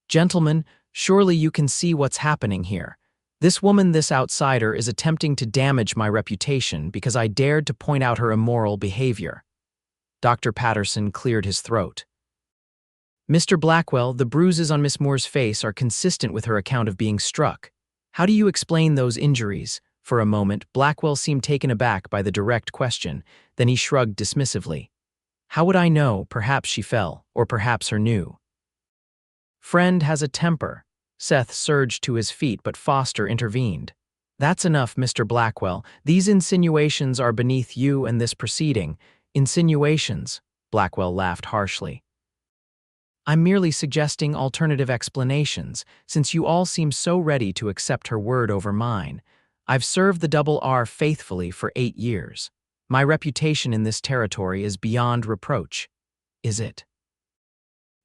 "Gentlemen, surely you can see what's happening here. This woman, this outsider, is attempting to damage my reputation because I dared to point out her immoral behavior." Dr. Patterson cleared his throat. "Mr. Blackwell, the bruises on Miss Moore's face are consistent with her account of being struck. How do you explain those injuries?" For a moment, Blackwell seemed taken aback by the direct question, then he shrugged dismissively. "How would I know? Perhaps she fell, or perhaps her new friend has a temper." Seth surged to his feet, but Foster intervened. "That's enough, Mr. Blackwell. These insinuations are beneath you and this proceeding." "Insinuations?" Blackwell laughed harshly. "I'm merely suggesting alternative explanations, since you all seem so ready to accept her word over mine. I've served the Double R faithfully for 8 years. My reputation in this territory is beyond reproach. Is it?"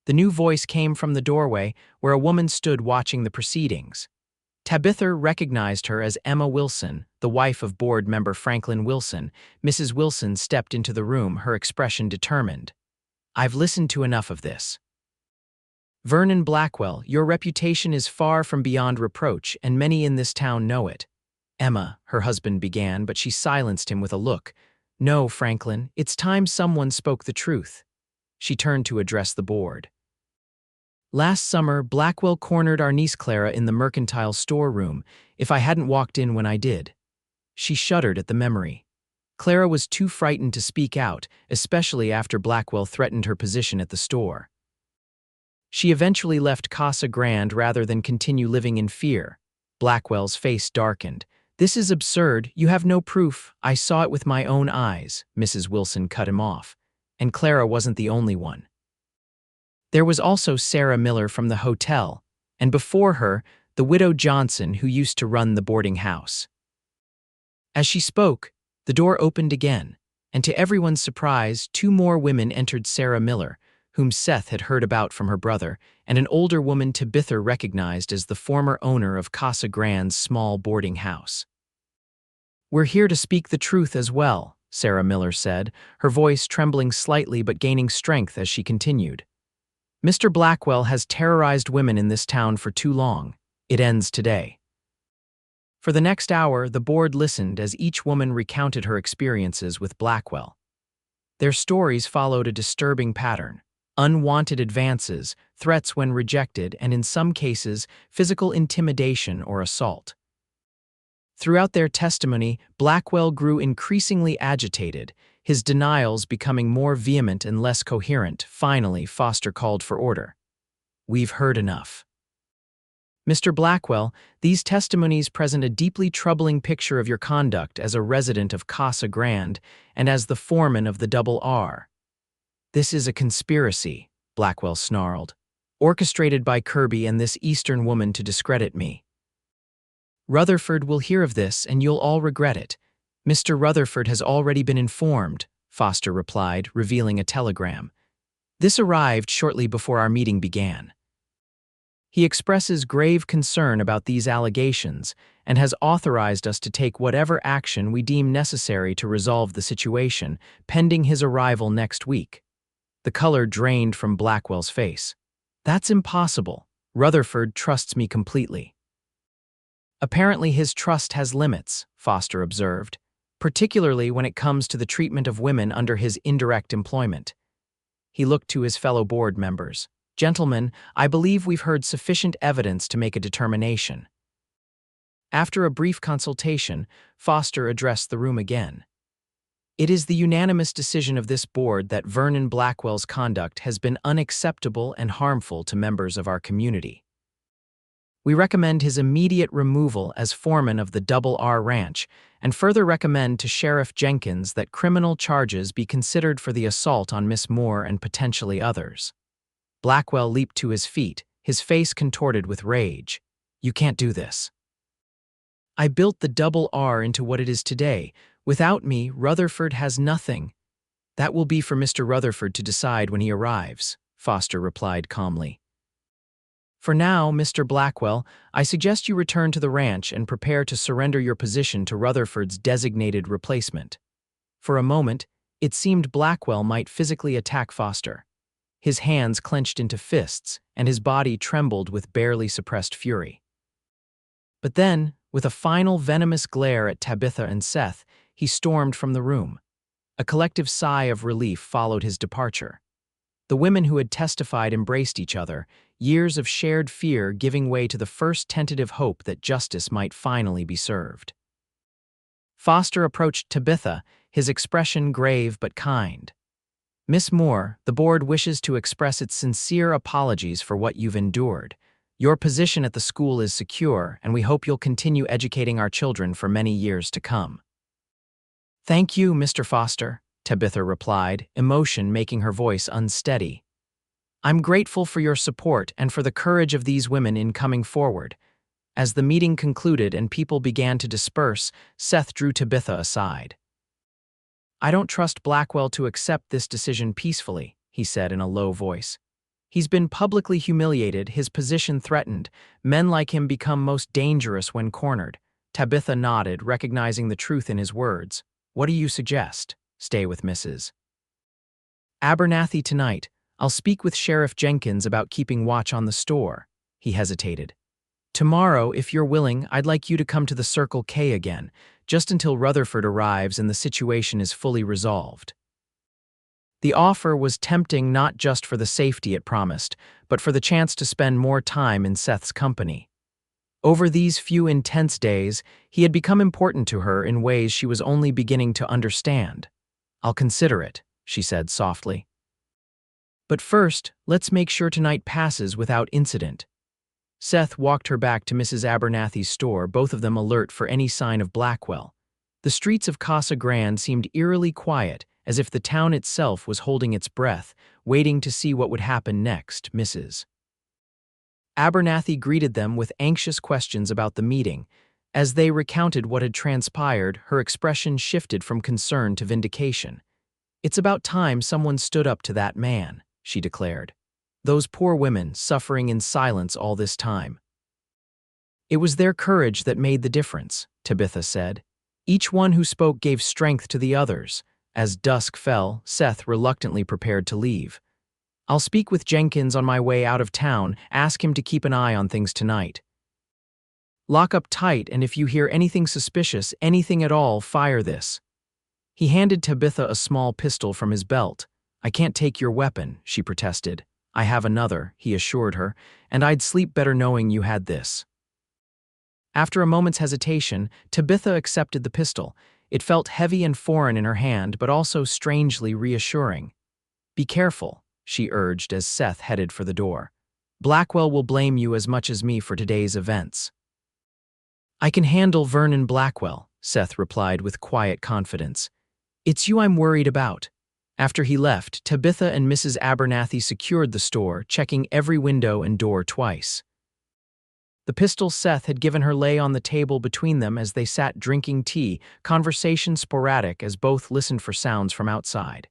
The new voice came from the doorway, where a woman stood watching the proceedings. Tabitha recognized her as Emma Wilson, the wife of board member Franklin Wilson. Mrs. Wilson stepped into the room, her expression determined. "I've listened to enough of this. Vernon Blackwell, your reputation is far from beyond reproach, and many in this town know it." Emma, her husband, began, but she silenced him with a look. "No, Franklin, it's time someone spoke the truth." She turned to address the board. "Last summer, Blackwell cornered our niece Clara in the mercantile storeroom, if I hadn't walked in when I did." She shuddered at the memory. Clara was too frightened to speak out, especially after Blackwell threatened her position at the store. She eventually left Casa Grande rather than continue living in fear. Blackwell's face darkened. "This is absurd. You have no proof. I saw it with my own eyes." Mrs. Wilson cut him off. And Clara wasn't the only one. There was also Sarah Miller from the hotel, and before her, the widow Johnson who used to run the boarding house. As she spoke, the door opened again, and to everyone's surprise, two more women entered. Sarah Miller, whom Seth had heard about from her brother, and an older woman Tabitha recognized as the former owner of Casa Grande's small boarding house. "We're here to speak the truth as well," Sarah Miller said, her voice trembling slightly but gaining strength as she continued. "Mr. Blackwell has terrorized women in this town for too long. It ends today." For the next hour, the board listened as each woman recounted her experiences with Blackwell. Their stories followed a disturbing pattern: unwanted advances, threats when rejected, and in some cases, physical intimidation or assault. Throughout their testimony, Blackwell grew increasingly agitated, his denials becoming more vehement and less coherent. Finally, Foster called for order. "We've heard enough. Mr. Blackwell, these testimonies present a deeply troubling picture of your conduct as a resident of Casa Grande and as the foreman of the Double R." "This is a conspiracy," Blackwell snarled, "orchestrated by Kirby and this Eastern woman to discredit me. Rutherford will hear of this and you'll all regret it." "Mr. Rutherford has already been informed," Foster replied, revealing a telegram. "This arrived shortly before our meeting began. He expresses grave concern about these allegations and has authorized us to take whatever action we deem necessary to resolve the situation, pending his arrival next week." The color drained from Blackwell's face. "That's impossible. Rutherford trusts me completely." "Apparently his trust has limits," Foster observed, "particularly when it comes to the treatment of women under his indirect employment." He looked to his fellow board members. "Gentlemen, I believe we've heard sufficient evidence to make a determination." After a brief consultation, Foster addressed the room again. "It is the unanimous decision of this board that Vernon Blackwell's conduct has been unacceptable and harmful to members of our community. We recommend his immediate removal as foreman of the Double R Ranch and further recommend to Sheriff Jenkins that criminal charges be considered for the assault on Miss Moore and potentially others." Blackwell leaped to his feet, his face contorted with rage. "You can't do this. I built the Double R into what it is today. Without me, Rutherford has nothing." "That will be for Mr. Rutherford to decide when he arrives," Foster replied calmly. "For now, Mr. Blackwell, I suggest you return to the ranch and prepare to surrender your position to Rutherford's designated replacement." For a moment, it seemed Blackwell might physically attack Foster. His hands clenched into fists, and his body trembled with barely suppressed fury. But then, with a final venomous glare at Tabitha and Seth, he stormed from the room. A collective sigh of relief followed his departure. The women who had testified embraced each other, years of shared fear giving way to the first tentative hope that justice might finally be served. Foster approached Tabitha, his expression grave but kind. "Miss Moore, the board wishes to express its sincere apologies for what you've endured. Your position at the school is secure, and we hope you'll continue educating our children for many years to come." "Thank you, Mr. Foster," Tabitha replied, emotion making her voice unsteady. "I'm grateful for your support and for the courage of these women in coming forward." As the meeting concluded and people began to disperse, Seth drew Tabitha aside. "I don't trust Blackwell to accept this decision peacefully," he said in a low voice. He's been publicly humiliated, his position threatened. Men like him become most dangerous when cornered. Tabitha nodded, recognizing the truth in his words. What do you suggest? Stay with Mrs. Abernathy tonight. I'll speak with Sheriff Jenkins about keeping watch on the store. He hesitated. Tomorrow, if you're willing, I'd like you to come to the Circle K again, just until Rutherford arrives and the situation is fully resolved. The offer was tempting not just for the safety it promised, but for the chance to spend more time in Seth's company. Over these few intense days, he had become important to her in ways she was only beginning to understand. I'll consider it, she said softly. But first, let's make sure tonight passes without incident. Seth walked her back to Mrs. Abernathy's store, both of them alert for any sign of Blackwell. The streets of Casa Grande seemed eerily quiet, as if the town itself was holding its breath, waiting to see what would happen next. Mrs. Abernathy greeted them with anxious questions about the meeting. As they recounted what had transpired, her expression shifted from concern to vindication. It's about time someone stood up to that man, she declared. Those poor women suffering in silence all this time. It was their courage that made the difference, Tabitha said. Each one who spoke gave strength to the others. As dusk fell, Seth reluctantly prepared to leave. I'll speak with Jenkins on my way out of town, ask him to keep an eye on things tonight. Lock up tight, and if you hear anything suspicious, anything at all, fire this. He handed Tabitha a small pistol from his belt. I can't take your weapon, she protested. I have another, he assured her, and I'd sleep better knowing you had this. After a moment's hesitation, Tabitha accepted the pistol. It felt heavy and foreign in her hand, but also strangely reassuring. Be careful, she urged as Seth headed for the door. Blackwell will blame you as much as me for today's events. I can handle Vernon Blackwell, Seth replied with quiet confidence. It's you I'm worried about. After he left, Tabitha and Mrs. Abernathy secured the store, checking every window and door twice. The pistol Seth had given her lay on the table between them as they sat drinking tea, conversation sporadic as both listened for sounds from outside.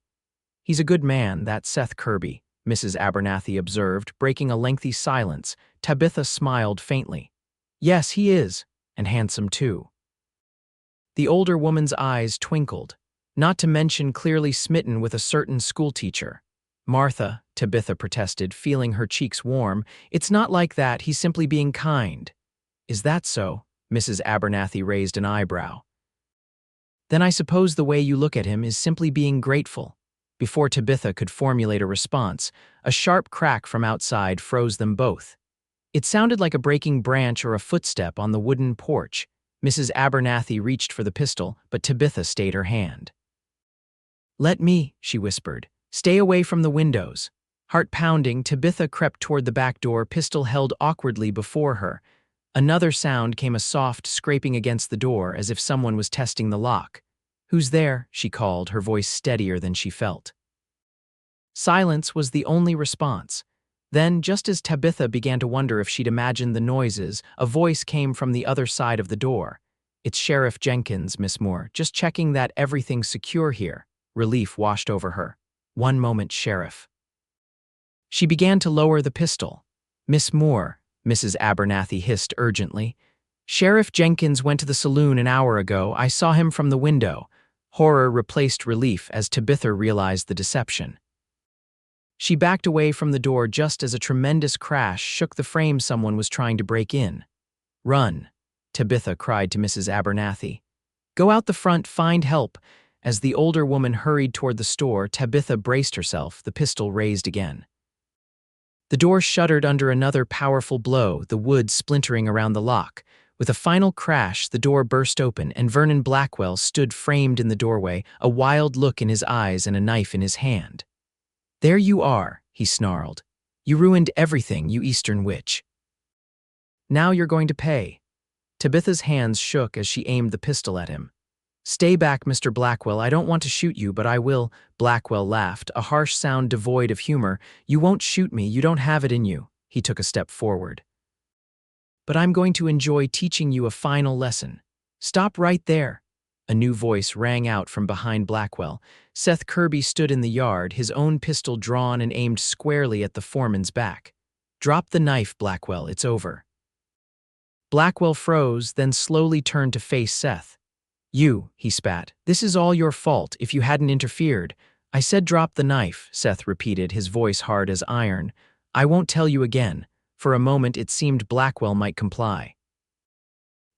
He's a good man, that Seth Kirby, Mrs. Abernathy observed, breaking a lengthy silence. Tabitha smiled faintly. Yes, he is, and handsome too. The older woman's eyes twinkled, not to mention clearly smitten with a certain schoolteacher. Martha, Tabitha protested, feeling her cheeks warm, it's not like that, he's simply being kind. Is that so? Mrs. Abernathy raised an eyebrow. Then I suppose the way you look at him is simply being grateful. Before Tabitha could formulate a response, a sharp crack from outside froze them both. It sounded like a breaking branch or a footstep on the wooden porch. Mrs. Abernathy reached for the pistol, but Tabitha stayed her hand. Let me, she whispered. Stay away from the windows. Heart pounding, Tabitha crept toward the back door, pistol held awkwardly before her. Another sound came, a soft scraping against the door, as if someone was testing the lock. Who's there? She called, her voice steadier than she felt. Silence was the only response. Then, just as Tabitha began to wonder if she'd imagined the noises, a voice came from the other side of the door. It's Sheriff Jenkins, Miss Moore, just checking that everything's secure here. Relief washed over her. One moment, Sheriff. She began to lower the pistol. Miss Moore, Mrs. Abernathy hissed urgently. Sheriff Jenkins went to the saloon an hour ago. I saw him from the window. Horror replaced relief as Tabitha realized the deception. She backed away from the door just as a tremendous crash shook the frame someone was trying to break in. Run, Tabitha cried to Mrs. Abernathy. Go out the front, find help. As the older woman hurried toward the store, Tabitha braced herself, the pistol raised again. The door shuddered under another powerful blow, the wood splintering around the lock. With a final crash, the door burst open, and Vernon Blackwell stood framed in the doorway, a wild look in his eyes and a knife in his hand. There you are, he snarled. You ruined everything, you Eastern witch. Now you're going to pay. Tabitha's hands shook as she aimed the pistol at him. Stay back, Mr. Blackwell, I don't want to shoot you, but I will. Blackwell laughed, a harsh sound devoid of humor. You won't shoot me, you don't have it in you. He took a step forward. But I'm going to enjoy teaching you a final lesson. Stop right there. A new voice rang out from behind Blackwell. Seth Kirby stood in the yard, his own pistol drawn and aimed squarely at the foreman's back. "Drop the knife, Blackwell, it's over." Blackwell froze, then slowly turned to face Seth. "You," he spat, "this is all your fault. If you hadn't interfered." "I said drop the knife," Seth repeated, his voice hard as iron. "I won't tell you again." For a moment it seemed Blackwell might comply.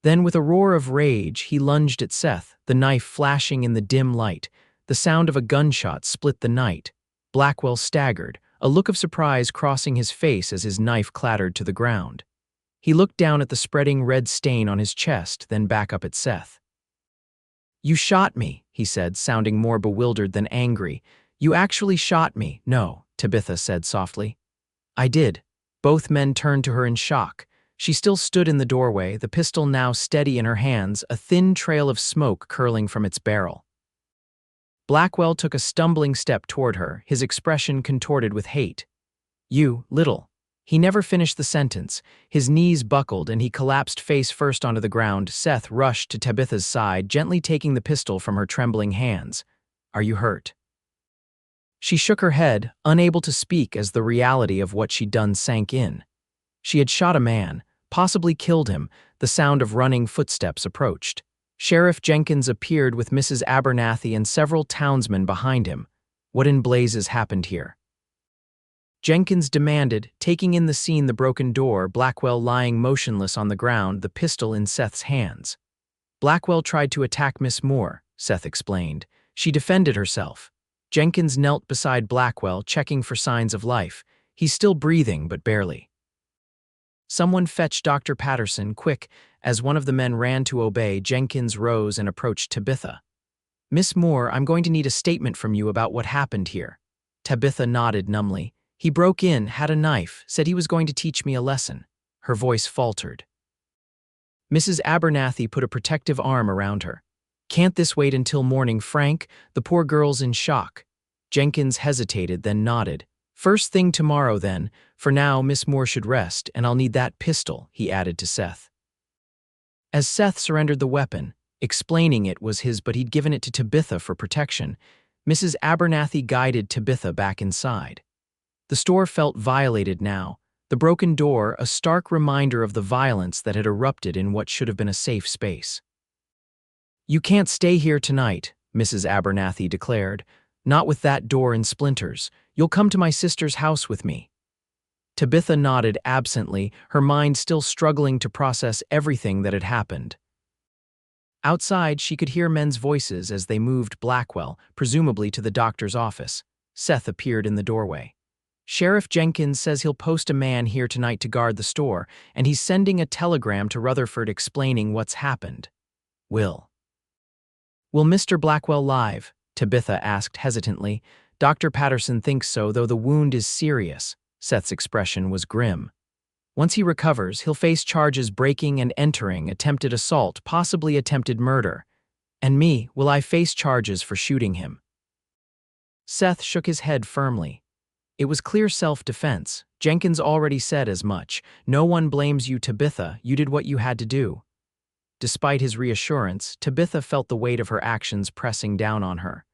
Then with a roar of rage, he lunged at Seth, the knife flashing in the dim light. The sound of a gunshot split the night. Blackwell staggered, a look of surprise crossing his face as his knife clattered to the ground. He looked down at the spreading red stain on his chest, then back up at Seth. "You shot me," he said, sounding more bewildered than angry. "You actually shot me." "No," Tabitha said softly. "I did." Both men turned to her in shock. She still stood in the doorway, the pistol now steady in her hands, a thin trail of smoke curling from its barrel. Blackwell took a stumbling step toward her, his expression contorted with hate. "You, little." He never finished the sentence. His knees buckled and he collapsed face first onto the ground. Seth rushed to Tabitha's side, gently taking the pistol from her trembling hands. "Are you hurt?" She shook her head, unable to speak as the reality of what she'd done sank in. She had shot a man, possibly killed him. The sound of running footsteps approached. Sheriff Jenkins appeared with Mrs. Abernathy and several townsmen behind him. What in blazes happened here? Jenkins demanded, taking in the scene: the broken door, Blackwell lying motionless on the ground, the pistol in Seth's hands. "Blackwell tried to attack Miss Moore," Seth explained. "She defended herself." Jenkins knelt beside Blackwell, checking for signs of life. "He's still breathing, but barely." "Someone fetch Dr. Patterson, quick." As one of the men ran to obey, Jenkins rose and approached Tabitha. "Miss Moore, I'm going to need a statement from you about what happened here." Tabitha nodded numbly. "He broke in, had a knife, said he was going to teach me a lesson." Her voice faltered. Mrs. Abernathy put a protective arm around her. "Can't this wait until morning, Frank? The poor girl's in shock." Jenkins hesitated, then nodded. "First thing tomorrow, then. For now, Miss Moore should rest, and I'll need that pistol," he added to Seth. As Seth surrendered the weapon, explaining it was his but he'd given it to Tabitha for protection, Mrs. Abernathy guided Tabitha back inside. The store felt violated now, the broken door a stark reminder of the violence that had erupted in what should have been a safe space. "You can't stay here tonight," Mrs. Abernathy declared. "Not with that door in splinters. You'll come to my sister's house with me." Tabitha nodded absently, her mind still struggling to process everything that had happened. Outside, she could hear men's voices as they moved Blackwell, presumably to the doctor's office. Seth appeared in the doorway. "Sheriff Jenkins says he'll post a man here tonight to guard the store, and he's sending a telegram to Rutherford explaining what's happened." Will Mr. Blackwell live?" Tabitha asked hesitantly. "Dr. Patterson thinks so, though the wound is serious." Seth's expression was grim. "Once he recovers, he'll face charges breaking and entering, attempted assault, possibly attempted murder. And me, will I face charges for shooting him?" Seth shook his head firmly. It was clear self-defense. Jenkins already said as much. "No one blames you, Tabitha. You did what you had to do." Despite his reassurance, Tabitha felt the weight of her actions pressing down on her.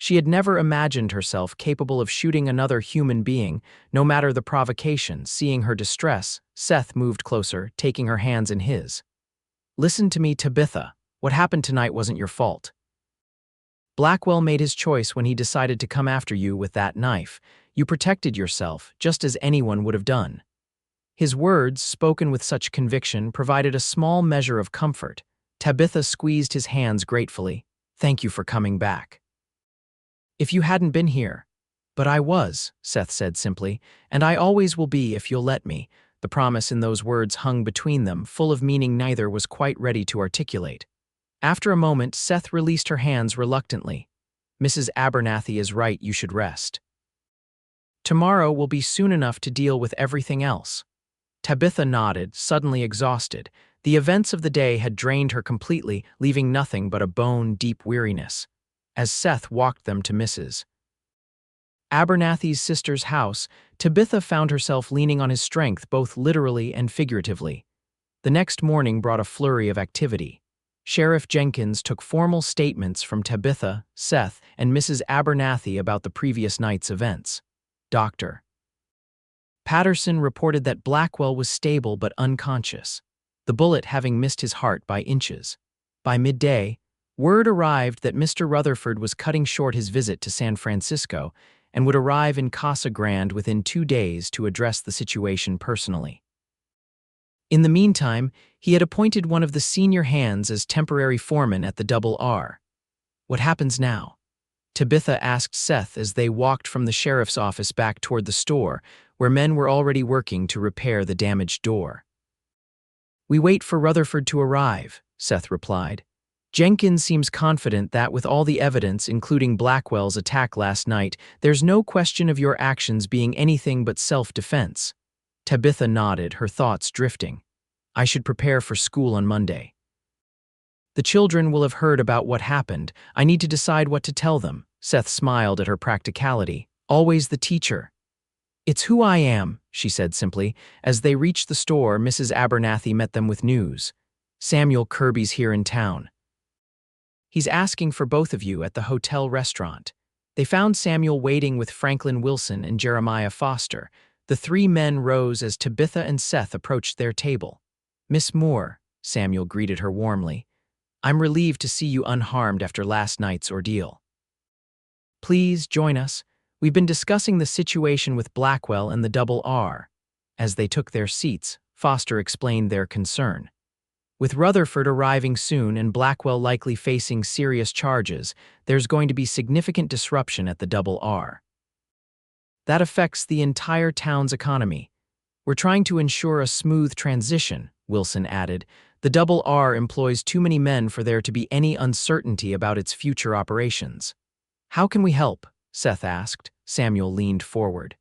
She had never imagined herself capable of shooting another human being, no matter the provocation. Seeing her distress, Seth moved closer, taking her hands in his. "Listen to me, Tabitha. What happened tonight wasn't your fault. Blackwell made his choice when he decided to come after you with that knife. You protected yourself, just as anyone would have done." His words, spoken with such conviction, provided a small measure of comfort. Tabitha squeezed his hands gratefully. "Thank you for coming back." "If you hadn't been here." "But I was," Seth said simply, "and I always will be if you'll let me." The promise in those words hung between them, full of meaning neither was quite ready to articulate. After a moment, Seth released her hands reluctantly. "Mrs. Abernathy is right, you should rest. Tomorrow will be soon enough to deal with everything else." Tabitha nodded, suddenly exhausted. The events of the day had drained her completely, leaving nothing but a bone-deep weariness. As Seth walked them to Mrs. Abernathy's sister's house, Tabitha found herself leaning on his strength both literally and figuratively. The next morning brought a flurry of activity. Sheriff Jenkins took formal statements from Tabitha, Seth, and Mrs. Abernathy about the previous night's events. Dr. Patterson reported that Blackwell was stable but unconscious, the bullet having missed his heart by inches. By midday, word arrived that Mr. Rutherford was cutting short his visit to San Francisco and would arrive in Casa Grande within 2 days to address the situation personally. In the meantime, he had appointed one of the senior hands as temporary foreman at the Double R. What happens now? Tabitha asked Seth as they walked from the sheriff's office back toward the store, where men were already working to repair the damaged door. We wait for Rutherford to arrive, Seth replied. Jenkins seems confident that with all the evidence, including Blackwell's attack last night, there's no question of your actions being anything but self-defense. Tabitha nodded, her thoughts drifting. I should prepare for school on Monday. The children will have heard about what happened. I need to decide what to tell them. Seth smiled at her practicality. Always the teacher. It's who I am, she said simply. As they reached the store, Mrs. Abernathy met them with news. Samuel Kirby's here in town. He's asking for both of you at the hotel restaurant. They found Samuel waiting with Franklin Wilson and Jeremiah Foster. The 3 men rose as Tabitha and Seth approached their table. Miss Moore, Samuel greeted her warmly. I'm relieved to see you unharmed after last night's ordeal. Please join us. We've been discussing the situation with Blackwell and the Double R. As they took their seats, Foster explained their concern. With Rutherford arriving soon and Blackwell likely facing serious charges, there's going to be significant disruption at the Double R. That affects the entire town's economy. We're trying to ensure a smooth transition, Wilson added. The Double R employs too many men for there to be any uncertainty about its future operations. How can we help? Seth asked. Samuel leaned forward.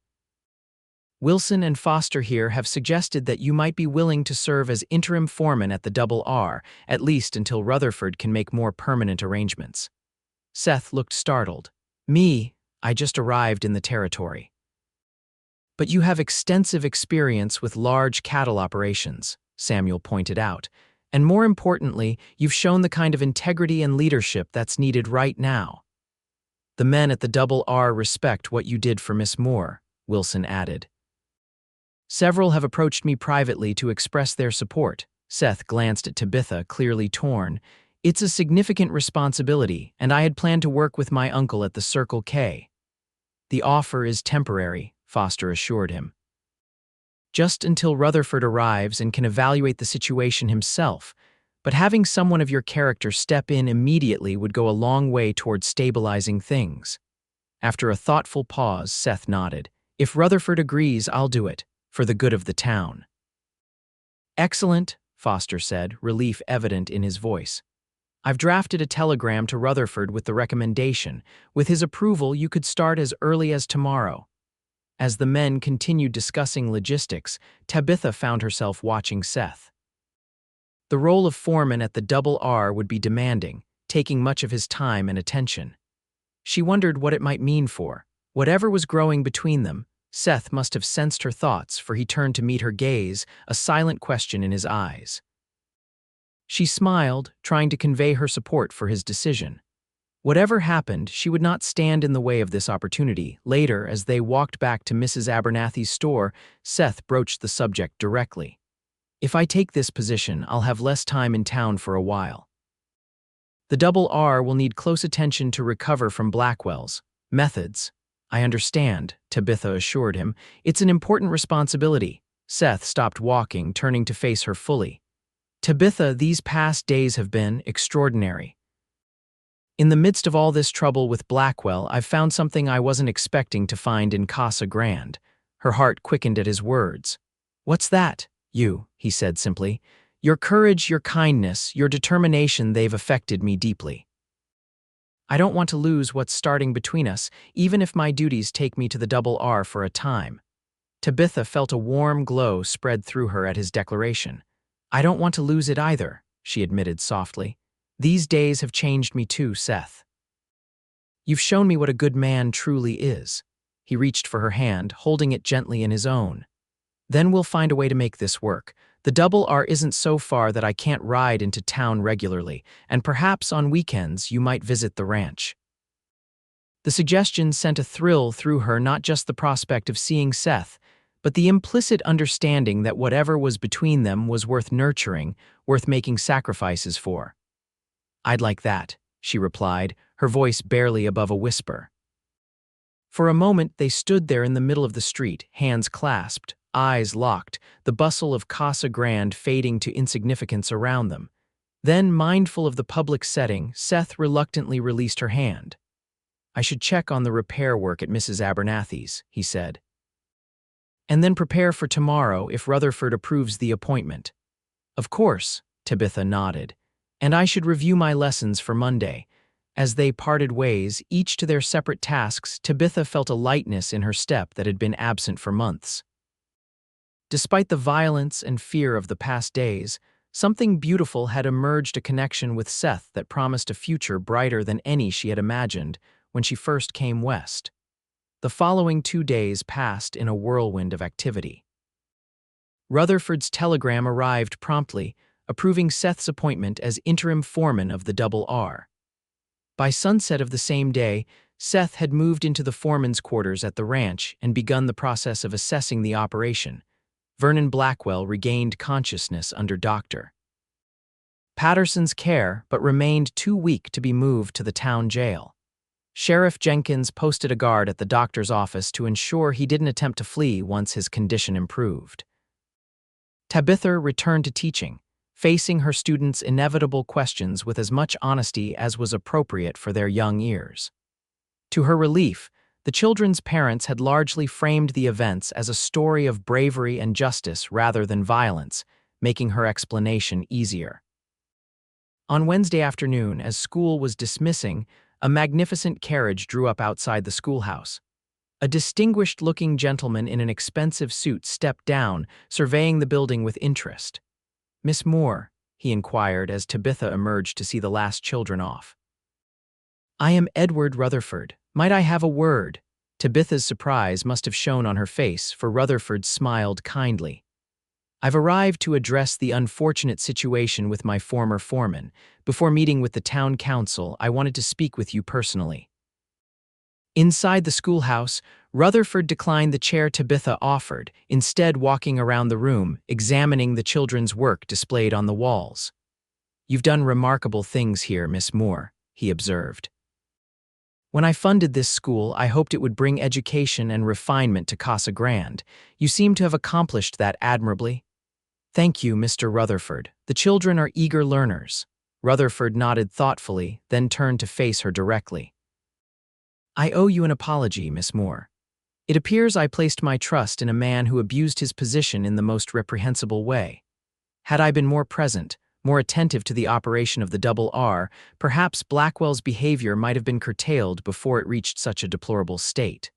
Wilson and Foster here have suggested that you might be willing to serve as interim foreman at the Double R, at least until Rutherford can make more permanent arrangements. Seth looked startled. Me? I just arrived in the territory. But you have extensive experience with large cattle operations, Samuel pointed out. And more importantly, you've shown the kind of integrity and leadership that's needed right now. The men at the Double R respect what you did for Miss Moore, Wilson added. Several have approached me privately to express their support. Seth glanced at Tabitha, clearly torn. It's a significant responsibility, and I had planned to work with my uncle at the Circle K. The offer is temporary, Foster assured him. Just until Rutherford arrives and can evaluate the situation himself, but having someone of your character step in immediately would go a long way toward stabilizing things. After a thoughtful pause, Seth nodded. If Rutherford agrees, I'll do it, for the good of the town. Excellent, Foster said, relief evident in his voice. I've drafted a telegram to Rutherford with the recommendation. With his approval, you could start as early as tomorrow. As the men continued discussing logistics, Tabitha found herself watching Seth. The role of foreman at the Double R would be demanding, taking much of his time and attention. She wondered what it might mean for whatever was growing between them. Seth must have sensed her thoughts, for he turned to meet her gaze, a silent question in his eyes. She smiled, trying to convey her support for his decision. Whatever happened, she would not stand in the way of this opportunity. Later, as they walked back to Mrs. Abernathy's store, Seth broached the subject directly. If I take this position, I'll have less time in town for a while. The Double R will need close attention to recover from Blackwell's methods. I understand, Tabitha assured him. It's an important responsibility. Seth stopped walking, turning to face her fully. Tabitha, these past days have been extraordinary. In the midst of all this trouble with Blackwell, I've found something I wasn't expecting to find in Casa Grande. Her heart quickened at his words. What's that? You, he said simply. Your courage, your kindness, your determination, they've affected me deeply. I don't want to lose what's starting between us, even if my duties take me to the Double R for a time. Tabitha felt a warm glow spread through her at his declaration. I don't want to lose it either, she admitted softly. These days have changed me too, Seth. You've shown me what a good man truly is. He reached for her hand, holding it gently in his own. Then we'll find a way to make this work. The double R isn't so far that I can't ride into town regularly, and perhaps on weekends you might visit the ranch. The suggestion sent a thrill through her, not just the prospect of seeing Seth, but the implicit understanding that whatever was between them was worth nurturing, worth making sacrifices for. "I'd like that," she replied, her voice barely above a whisper. For a moment they stood there in the middle of the street, hands clasped, eyes locked, the bustle of Casa Grande fading to insignificance around them. Then, mindful of the public setting, Seth reluctantly released her hand. "I should check on the repair work at Mrs. Abernathy's," he said. "And then prepare for tomorrow if Rutherford approves the appointment." "Of course," Tabitha nodded. "And I should review my lessons for Monday." As they parted ways, each to their separate tasks, Tabitha felt a lightness in her step that had been absent for months. Despite the violence and fear of the past days, something beautiful had emerged, a connection with Seth that promised a future brighter than any she had imagined when she first came west. The following 2 days passed in a whirlwind of activity. Rutherford's telegram arrived promptly, approving Seth's appointment as interim foreman of the Double R. By sunset of the same day, Seth had moved into the foreman's quarters at the ranch and begun the process of assessing the operation. Vernon Blackwell regained consciousness under Dr. Patterson's care, but remained too weak to be moved to the town jail. Sheriff Jenkins posted a guard at the doctor's office to ensure he didn't attempt to flee once his condition improved. Tabitha returned to teaching, facing her students' inevitable questions with as much honesty as was appropriate for their young ears. To her relief, the children's parents had largely framed the events as a story of bravery and justice rather than violence, making her explanation easier. On Wednesday afternoon, as school was dismissing, a magnificent carriage drew up outside the schoolhouse. A distinguished-looking gentleman in an expensive suit stepped down, surveying the building with interest. "Miss Moore," he inquired as Tabitha emerged to see the last children off. "I am Edward Rutherford. Might I have a word?" Tabitha's surprise must have shown on her face, for Rutherford smiled kindly. "I've arrived to address the unfortunate situation with my former foreman. Before meeting with the town council, I wanted to speak with you personally." Inside the schoolhouse, Rutherford declined the chair Tabitha offered, instead walking around the room, examining the children's work displayed on the walls. "You've done remarkable things here, Miss Moore," he observed. "When I funded this school, I hoped it would bring education and refinement to Casa Grande. You seem to have accomplished that admirably." "Thank you, Mr. Rutherford. The children are eager learners." Rutherford nodded thoughtfully, then turned to face her directly. "I owe you an apology, Miss Moore. It appears I placed my trust in a man who abused his position in the most reprehensible way. Had I been more present, more attentive to the operation of the Double R, perhaps Blackwell's behavior might have been curtailed before it reached such a deplorable state."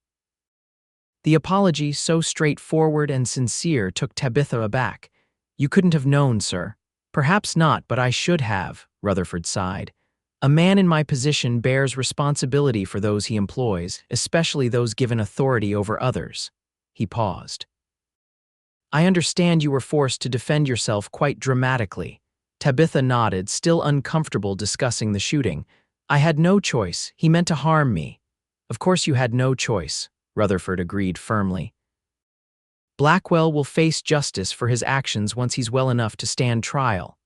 The apology, so straightforward and sincere, took Tabitha aback. "You couldn't have known, sir." "Perhaps not, but I should have," Rutherford sighed. "A man in my position bears responsibility for those he employs, especially those given authority over others." He paused. "I understand you were forced to defend yourself quite dramatically." Tabitha nodded, still uncomfortable discussing the shooting. "I had no choice. He meant to harm me." "Of course you had no choice," Rutherford agreed firmly. "Blackwell will face justice for his actions once he's well enough to stand trial.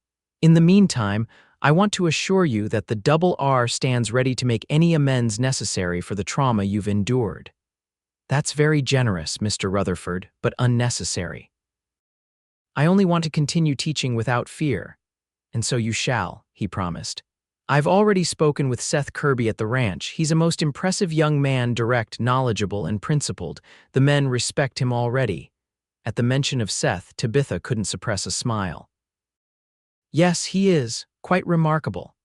In the meantime, I want to assure you that the Double R stands ready to make any amends necessary for the trauma you've endured." "That's very generous, Mr. Rutherford, but unnecessary. I only want to continue teaching without fear." "And so you shall," he promised. "I've already spoken with Seth Kirby at the ranch. He's a most impressive young man, direct, knowledgeable, and principled. The men respect him already." At the mention of Seth, Tabitha couldn't suppress a smile. "Yes, he is. Quite remarkable."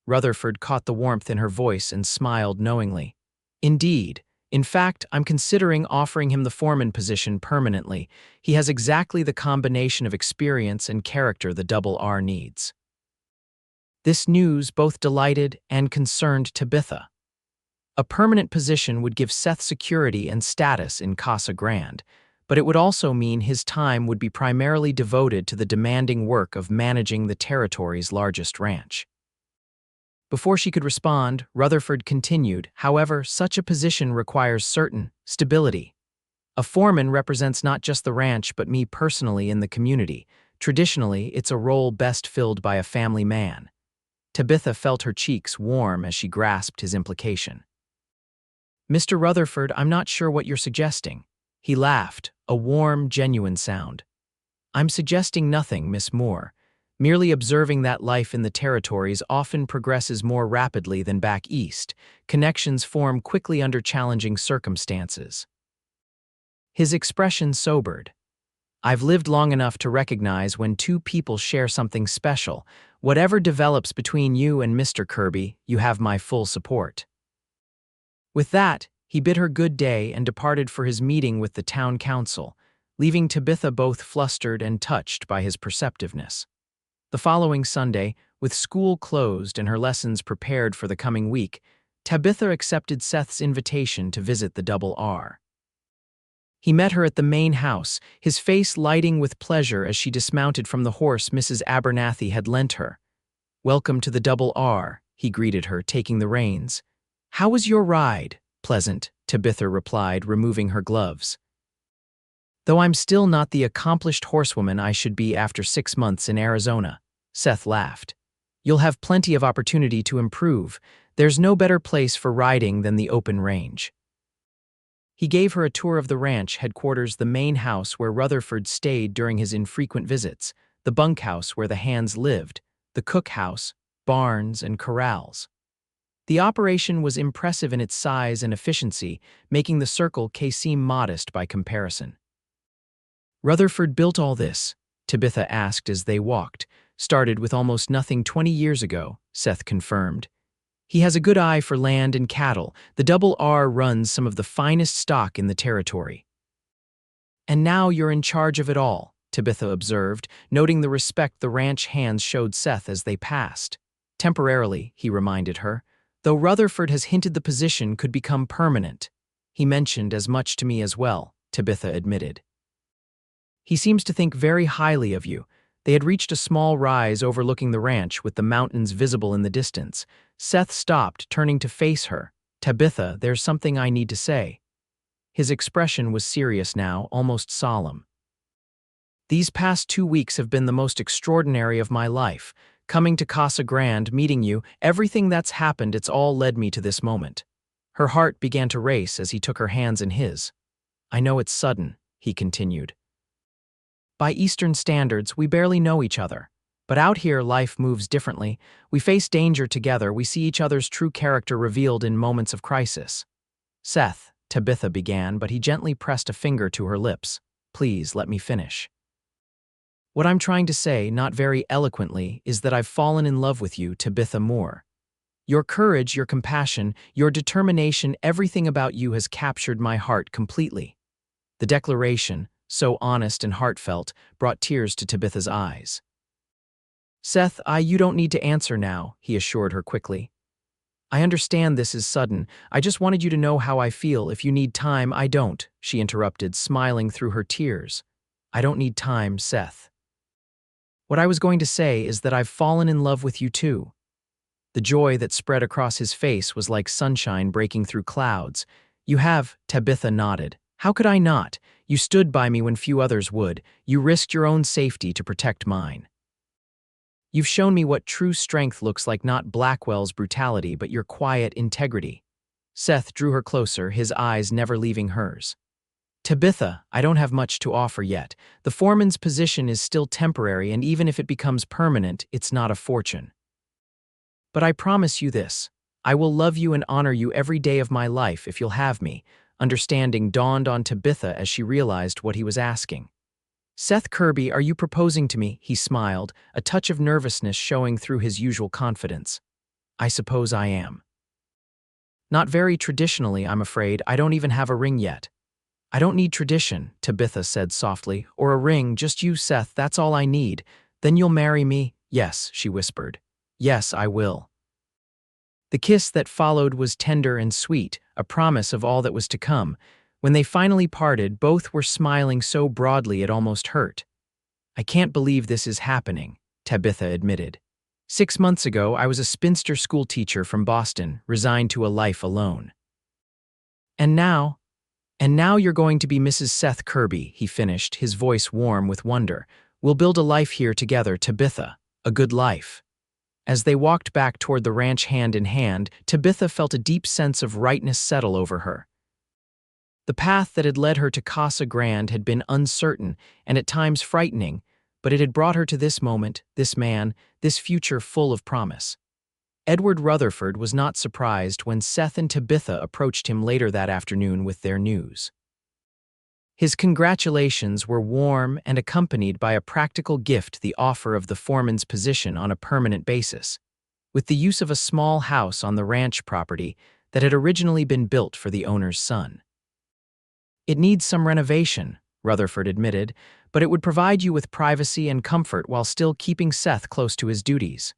Rutherford caught the warmth in her voice and smiled knowingly. "Indeed. In fact, I'm considering offering him the foreman position permanently. He has exactly the combination of experience and character the Double R needs." This news both delighted and concerned Tabitha. A permanent position would give Seth security and status in Casa Grande, but it would also mean his time would be primarily devoted to the demanding work of managing the territory's largest ranch. Before she could respond, Rutherford continued, "However, such a position requires certain stability. A foreman represents not just the ranch but me personally in the community. Traditionally, it's a role best filled by a family man." Tabitha felt her cheeks warm as she grasped his implication. "Mr. Rutherford, I'm not sure what you're suggesting." He laughed, a warm, genuine sound. "I'm suggesting nothing, Miss Moore. Merely observing that life in the territories often progresses more rapidly than back east. Connections form quickly under challenging circumstances." His expression sobered. "I've lived long enough to recognize when two people share something special. Whatever develops between you and Mr. Kirby, you have my full support." With that, he bid her good day and departed for his meeting with the town council, leaving Tabitha both flustered and touched by his perceptiveness. The following Sunday, with school closed and her lessons prepared for the coming week, Tabitha accepted Seth's invitation to visit the Double R. He met her at the main house, his face lighting with pleasure as she dismounted from the horse Mrs. Abernathy had lent her. "Welcome to the Double R," he greeted her, taking the reins. "How was your ride?" "Pleasant," Tabitha replied, removing her gloves. "Though I'm still not the accomplished horsewoman I should be after 6 months in Arizona," Seth laughed. "You'll have plenty of opportunity to improve. There's no better place for riding than the open range." He gave her a tour of the ranch headquarters, the main house where Rutherford stayed during his infrequent visits, the bunkhouse where the hands lived, the cookhouse, barns, and corrals. The operation was impressive in its size and efficiency, making the Circle K seem modest by comparison. "Rutherford built all this?" Tabitha asked as they walked. "Started with almost nothing 20 years ago," Seth confirmed. "He has a good eye for land and cattle. The Double R runs some of the finest stock in the territory." "And now you're in charge of it all," Tabitha observed, noting the respect the ranch hands showed Seth as they passed. "Temporarily," he reminded her, "though Rutherford has hinted the position could become permanent." "He mentioned as much to me as well," Tabitha admitted. "He seems to think very highly of you." They had reached a small rise overlooking the ranch with the mountains visible in the distance. Seth stopped, turning to face her. "Tabitha, there's something I need to say." His expression was serious now, almost solemn. "These past 2 weeks have been the most extraordinary of my life. Coming to Casa Grande, meeting you, everything that's happened, it's all led me to this moment." Her heart began to race as he took her hands in his. "I know it's sudden," he continued. "By Eastern standards, we barely know each other. But out here, life moves differently. We face danger together. We see each other's true character revealed in moments of crisis." "Seth," Tabitha began, but he gently pressed a finger to her lips. "Please, let me finish. What I'm trying to say, not very eloquently, is that I've fallen in love with you, Tabitha Moore. Your courage, your compassion, your determination, everything about you has captured my heart completely." The declaration, so honest and heartfelt, brought tears to Tabitha's eyes. "Seth, you don't need to answer now," he assured her quickly. "I understand this is sudden. I just wanted you to know how I feel. If you need time, I don't," she interrupted, smiling through her tears. "I don't need time, Seth. What I was going to say is that I've fallen in love with you too." The joy that spread across his face was like sunshine breaking through clouds. "You have," Tabitha nodded. "How could I not? You stood by me when few others would. You risked your own safety to protect mine. You've shown me what true strength looks like, not Blackwell's brutality, but your quiet integrity." Seth drew her closer, his eyes never leaving hers. "Tabitha, I don't have much to offer yet. The foreman's position is still temporary, and even if it becomes permanent, it's not a fortune. But I promise you this. I will love you and honor you every day of my life if you'll have me." Understanding dawned on Tabitha as she realized what he was asking. "Seth Kirby, are you proposing to me?" He smiled, a touch of nervousness showing through his usual confidence. "I suppose I am. Not very traditionally, I'm afraid. I don't even have a ring yet." "I don't need tradition," Tabitha said softly, "or a ring, just you, Seth, that's all I need. Then you'll marry me?" "Yes," she whispered. "Yes, I will." The kiss that followed was tender and sweet, a promise of all that was to come. When they finally parted, both were smiling so broadly it almost hurt. "I can't believe this is happening," Tabitha admitted. "6 months ago, I was a spinster schoolteacher from Boston, resigned to a life alone. And now, and now you're going to be Mrs. Seth Kirby," he finished, his voice warm with wonder. "We'll build a life here together, Tabitha, a good life." As they walked back toward the ranch hand in hand, Tabitha felt a deep sense of rightness settle over her. The path that had led her to Casa Grande had been uncertain and at times frightening, but it had brought her to this moment, this man, this future full of promise. Edward Rutherford was not surprised when Seth and Tabitha approached him later that afternoon with their news. His congratulations were warm and accompanied by a practical gift, the offer of the foreman's position on a permanent basis, with the use of a small house on the ranch property that had originally been built for the owner's son. "It needs some renovation," Rutherford admitted, "but it would provide you with privacy and comfort while still keeping Seth close to his duties."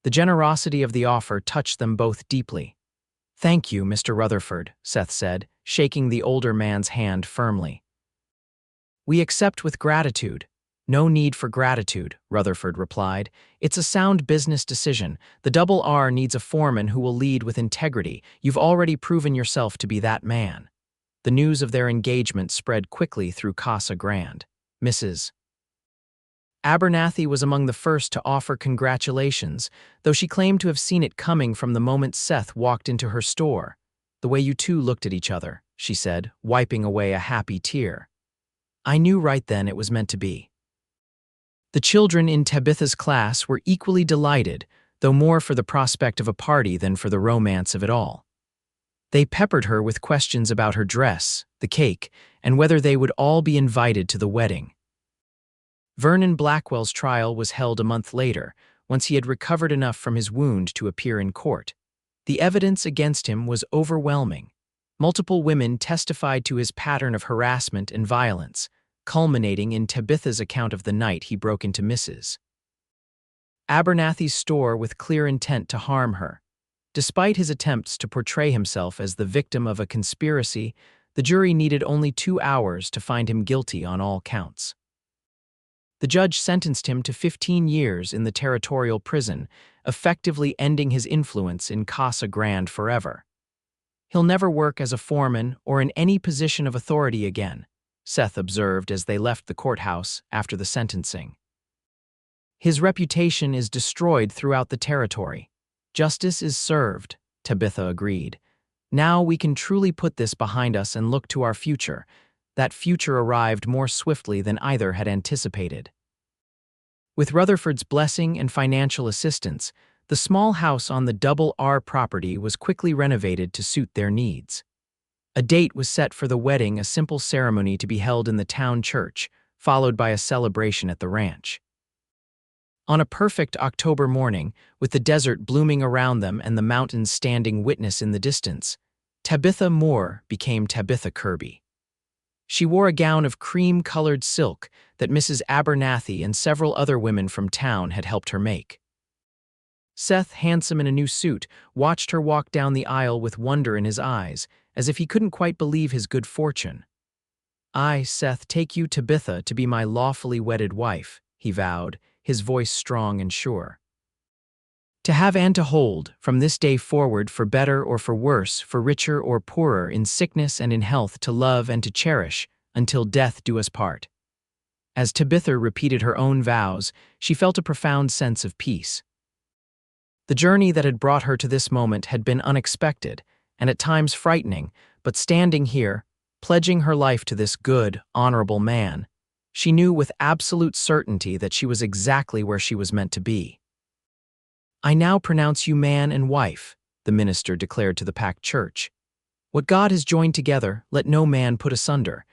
The generosity of the offer touched them both deeply. "Thank you, Mr. Rutherford," Seth said, shaking the older man's hand firmly. "We accept with gratitude." "No need for gratitude," Rutherford replied. "It's a sound business decision. The Double R needs a foreman who will lead with integrity. You've already proven yourself to be that man." The news of their engagement spread quickly through Casa Grande. Mrs. Abernathy was among the first to offer congratulations, though she claimed to have seen it coming from the moment Seth walked into her store. "The way you two looked at each other," she said, wiping away a happy tear. "I knew right then it was meant to be." The children in Tabitha's class were equally delighted, though more for the prospect of a party than for the romance of it all. They peppered her with questions about her dress, the cake, and whether they would all be invited to the wedding. Vernon Blackwell's trial was held a month later, once he had recovered enough from his wound to appear in court. The evidence against him was overwhelming. Multiple women testified to his pattern of harassment and violence, culminating in Tabitha's account of the night he broke into Mrs. Abernathy's store with clear intent to harm her. Despite his attempts to portray himself as the victim of a conspiracy, the jury needed only 2 hours to find him guilty on all counts. The judge sentenced him to 15 years in the territorial prison, effectively ending his influence in Casa Grande forever. "He'll never work as a foreman or in any position of authority again," Seth observed as they left the courthouse after the sentencing. "His reputation is destroyed throughout the territory." "Justice is served," Tabitha agreed. "Now we can truly put this behind us and look to our future." That future arrived more swiftly than either had anticipated. With Rutherford's blessing and financial assistance, the small house on the Double R property was quickly renovated to suit their needs. A date was set for the wedding, a simple ceremony to be held in the town church, followed by a celebration at the ranch. On a perfect October morning, with the desert blooming around them and the mountains standing witness in the distance, Tabitha Moore became Tabitha Kirby. She wore a gown of cream-colored silk that Mrs. Abernathy and several other women from town had helped her make. Seth, handsome in a new suit, watched her walk down the aisle with wonder in his eyes, as if he couldn't quite believe his good fortune. "I, Seth, take you, Tabitha, to be my lawfully wedded wife," he vowed, his voice strong and sure. "To have and to hold, from this day forward, for better or for worse, for richer or poorer, in sickness and in health, to love and to cherish, until death do us part." As Tabitha repeated her own vows, she felt a profound sense of peace. The journey that had brought her to this moment had been unexpected, and at times frightening, but standing here, pledging her life to this good, honorable man, she knew with absolute certainty that she was exactly where she was meant to be. "I now pronounce you man and wife," the minister declared to the packed church. "What God has joined together, let no man put asunder."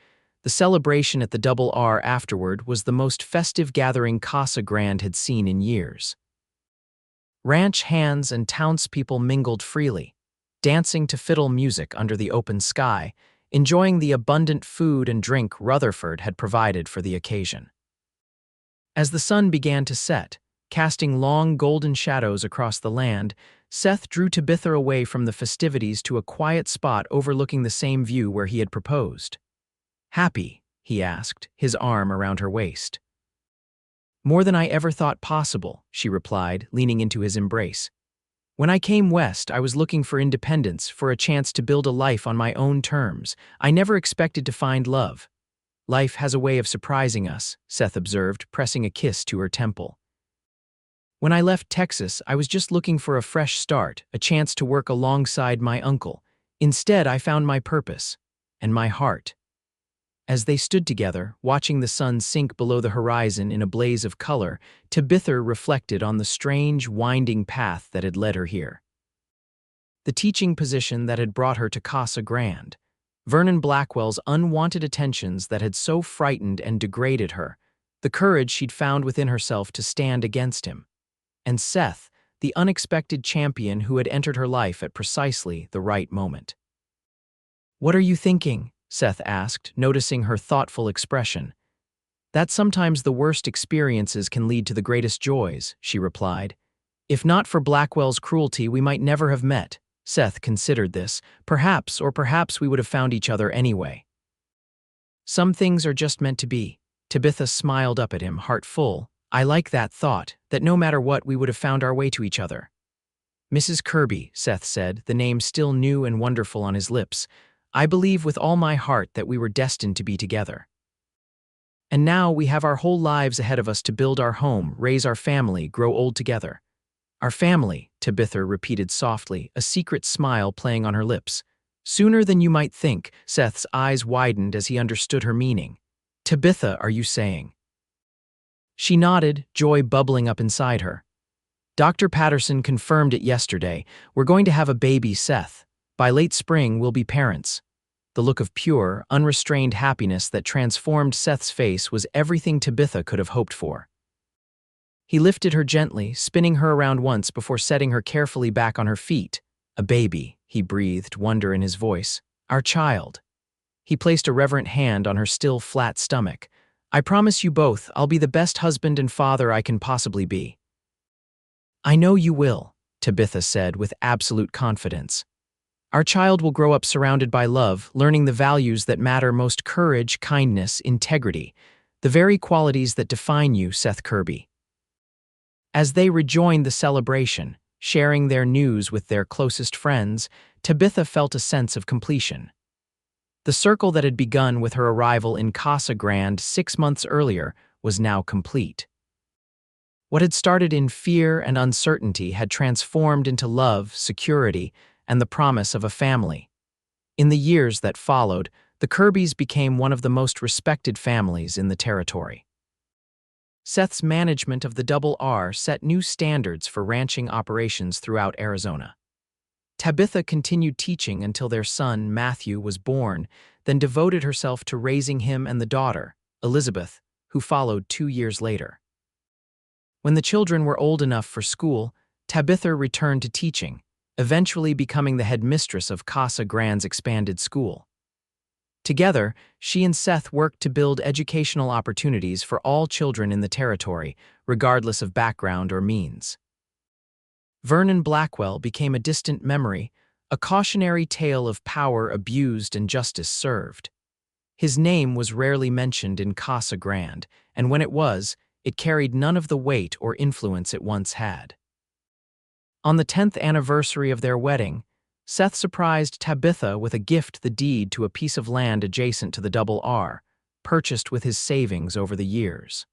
The celebration at the Double R afterward was the most festive gathering Casa Grande had seen in years. Ranch hands and townspeople mingled freely, dancing to fiddle music under the open sky, enjoying the abundant food and drink Rutherford had provided for the occasion. As the sun began to set, casting long golden shadows across the land, Seth drew Tabitha away from the festivities to a quiet spot overlooking the same view where he had proposed. "Happy?" he asked, his arm around her waist. "More than I ever thought possible," she replied, leaning into his embrace. "When I came west, I was looking for independence, for a chance to build a life on my own terms. I never expected to find love." "Life has a way of surprising us," Seth observed, pressing a kiss to her temple. "When I left Texas, I was just looking for a fresh start, a chance to work alongside my uncle. Instead, I found my purpose and my heart." As they stood together, watching the sun sink below the horizon in a blaze of color, Tabitha reflected on the strange, winding path that had led her here. The teaching position that had brought her to Casa Grande, Vernon Blackwell's unwanted attentions that had so frightened and degraded her, the courage she'd found within herself to stand against him, and Seth, the unexpected champion who had entered her life at precisely the right moment. "What are you thinking?" Seth asked, noticing her thoughtful expression. "That sometimes the worst experiences can lead to the greatest joys," she replied. "If not for Blackwell's cruelty, we might never have met." Seth considered this. Perhaps we would have found each other anyway. "Some things are just meant to be." Tabitha smiled up at him, heart full. "I like that thought, that no matter what, we would have found our way to each other." "Mrs. Kirby," Seth said, the name still new and wonderful on his lips, "I believe with all my heart that we were destined to be together. And now we have our whole lives ahead of us to build our home, raise our family, grow old together." "Our family," Tabitha repeated softly, a secret smile playing on her lips. "Sooner than you might think." Seth's eyes widened as he understood her meaning. "Tabitha, are you saying?" She nodded, joy bubbling up inside her. "Dr. Patterson confirmed it yesterday. We're going to have a baby, Seth. By late spring, we'll be parents." The look of pure, unrestrained happiness that transformed Seth's face was everything Tabitha could have hoped for. He lifted her gently, spinning her around once before setting her carefully back on her feet. "A baby," he breathed, wonder in his voice. "Our child." He placed a reverent hand on her still flat stomach. "I promise you both, I'll be the best husband and father I can possibly be." "I know you will," Tabitha said with absolute confidence. "Our child will grow up surrounded by love, learning the values that matter most: courage, kindness, integrity, the very qualities that define you, Seth Kirby." As they rejoined the celebration, sharing their news with their closest friends, Tabitha felt a sense of completion. The circle that had begun with her arrival in Casa Grande 6 months earlier was now complete. What had started in fear and uncertainty had transformed into love, security, and the promise of a family. In the years that followed, the Kirbys became one of the most respected families in the territory. Seth's management of the Double R set new standards for ranching operations throughout Arizona. Tabitha continued teaching until their son, Matthew, was born, then devoted herself to raising him and the daughter, Elizabeth, who followed 2 years later. When the children were old enough for school, Tabitha returned to teaching, eventually becoming the headmistress of Casa Grande's expanded school. Together, she and Seth worked to build educational opportunities for all children in the territory, regardless of background or means. Vernon Blackwell became a distant memory, a cautionary tale of power abused and justice served. His name was rarely mentioned in Casa Grande, and when it was, it carried none of the weight or influence it once had. On the 10th anniversary of their wedding, Seth surprised Tabitha with a gift: the deed to a piece of land adjacent to the Double R, purchased with his savings over the years.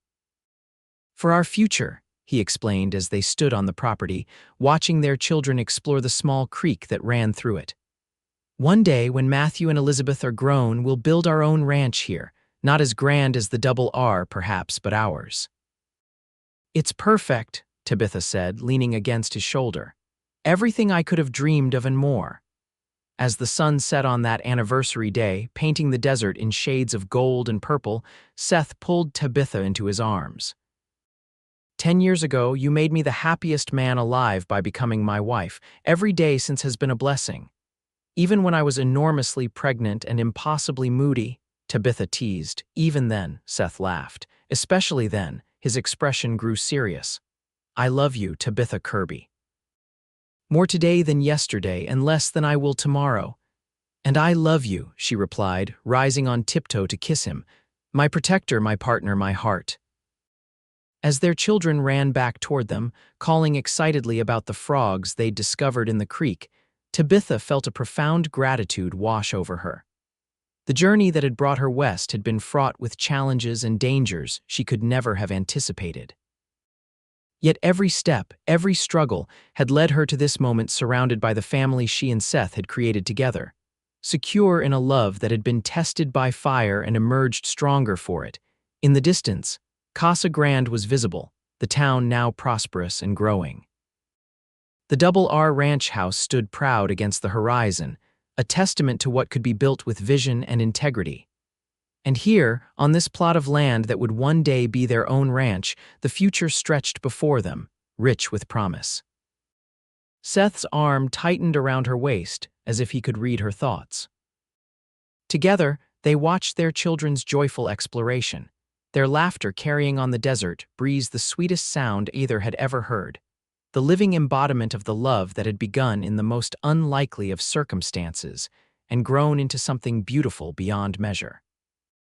"For our future," he explained as they stood on the property, watching their children explore the small creek that ran through it. "One day, when Matthew and Elizabeth are grown, we'll build our own ranch here, not as grand as the Double R, perhaps, but ours." "It's perfect," Tabitha said, leaning against his shoulder. "Everything I could have dreamed of and more." As the sun set on that anniversary day, painting the desert in shades of gold and purple, Seth pulled Tabitha into his arms. "10 years ago, you made me the happiest man alive by becoming my wife. Every day since has been a blessing. Even when I was enormously pregnant and impossibly moody," Tabitha teased. "Even then," Seth laughed. "Especially then," his expression grew serious. "I love you, Tabitha Kirby." More today than yesterday, and less than I will tomorrow. And I love you, she replied, rising on tiptoe to kiss him. My protector, my partner, my heart. As their children ran back toward them, calling excitedly about the frogs they'd discovered in the creek, Tabitha felt a profound gratitude wash over her. The journey that had brought her west had been fraught with challenges and dangers she could never have anticipated. Yet every step, every struggle, had led her to this moment surrounded by the family she and Seth had created together, secure in a love that had been tested by fire and emerged stronger for it. In the distance, Casa Grande was visible, the town now prosperous and growing. The Double R Ranch house stood proud against the horizon, a testament to what could be built with vision and integrity. And here, on this plot of land that would one day be their own ranch, the future stretched before them, rich with promise. Seth's arm tightened around her waist, as if he could read her thoughts. Together, they watched their children's joyful exploration. Their laughter carrying on the desert breeze the sweetest sound either had ever heard, the living embodiment of the love that had begun in the most unlikely of circumstances and grown into something beautiful beyond measure.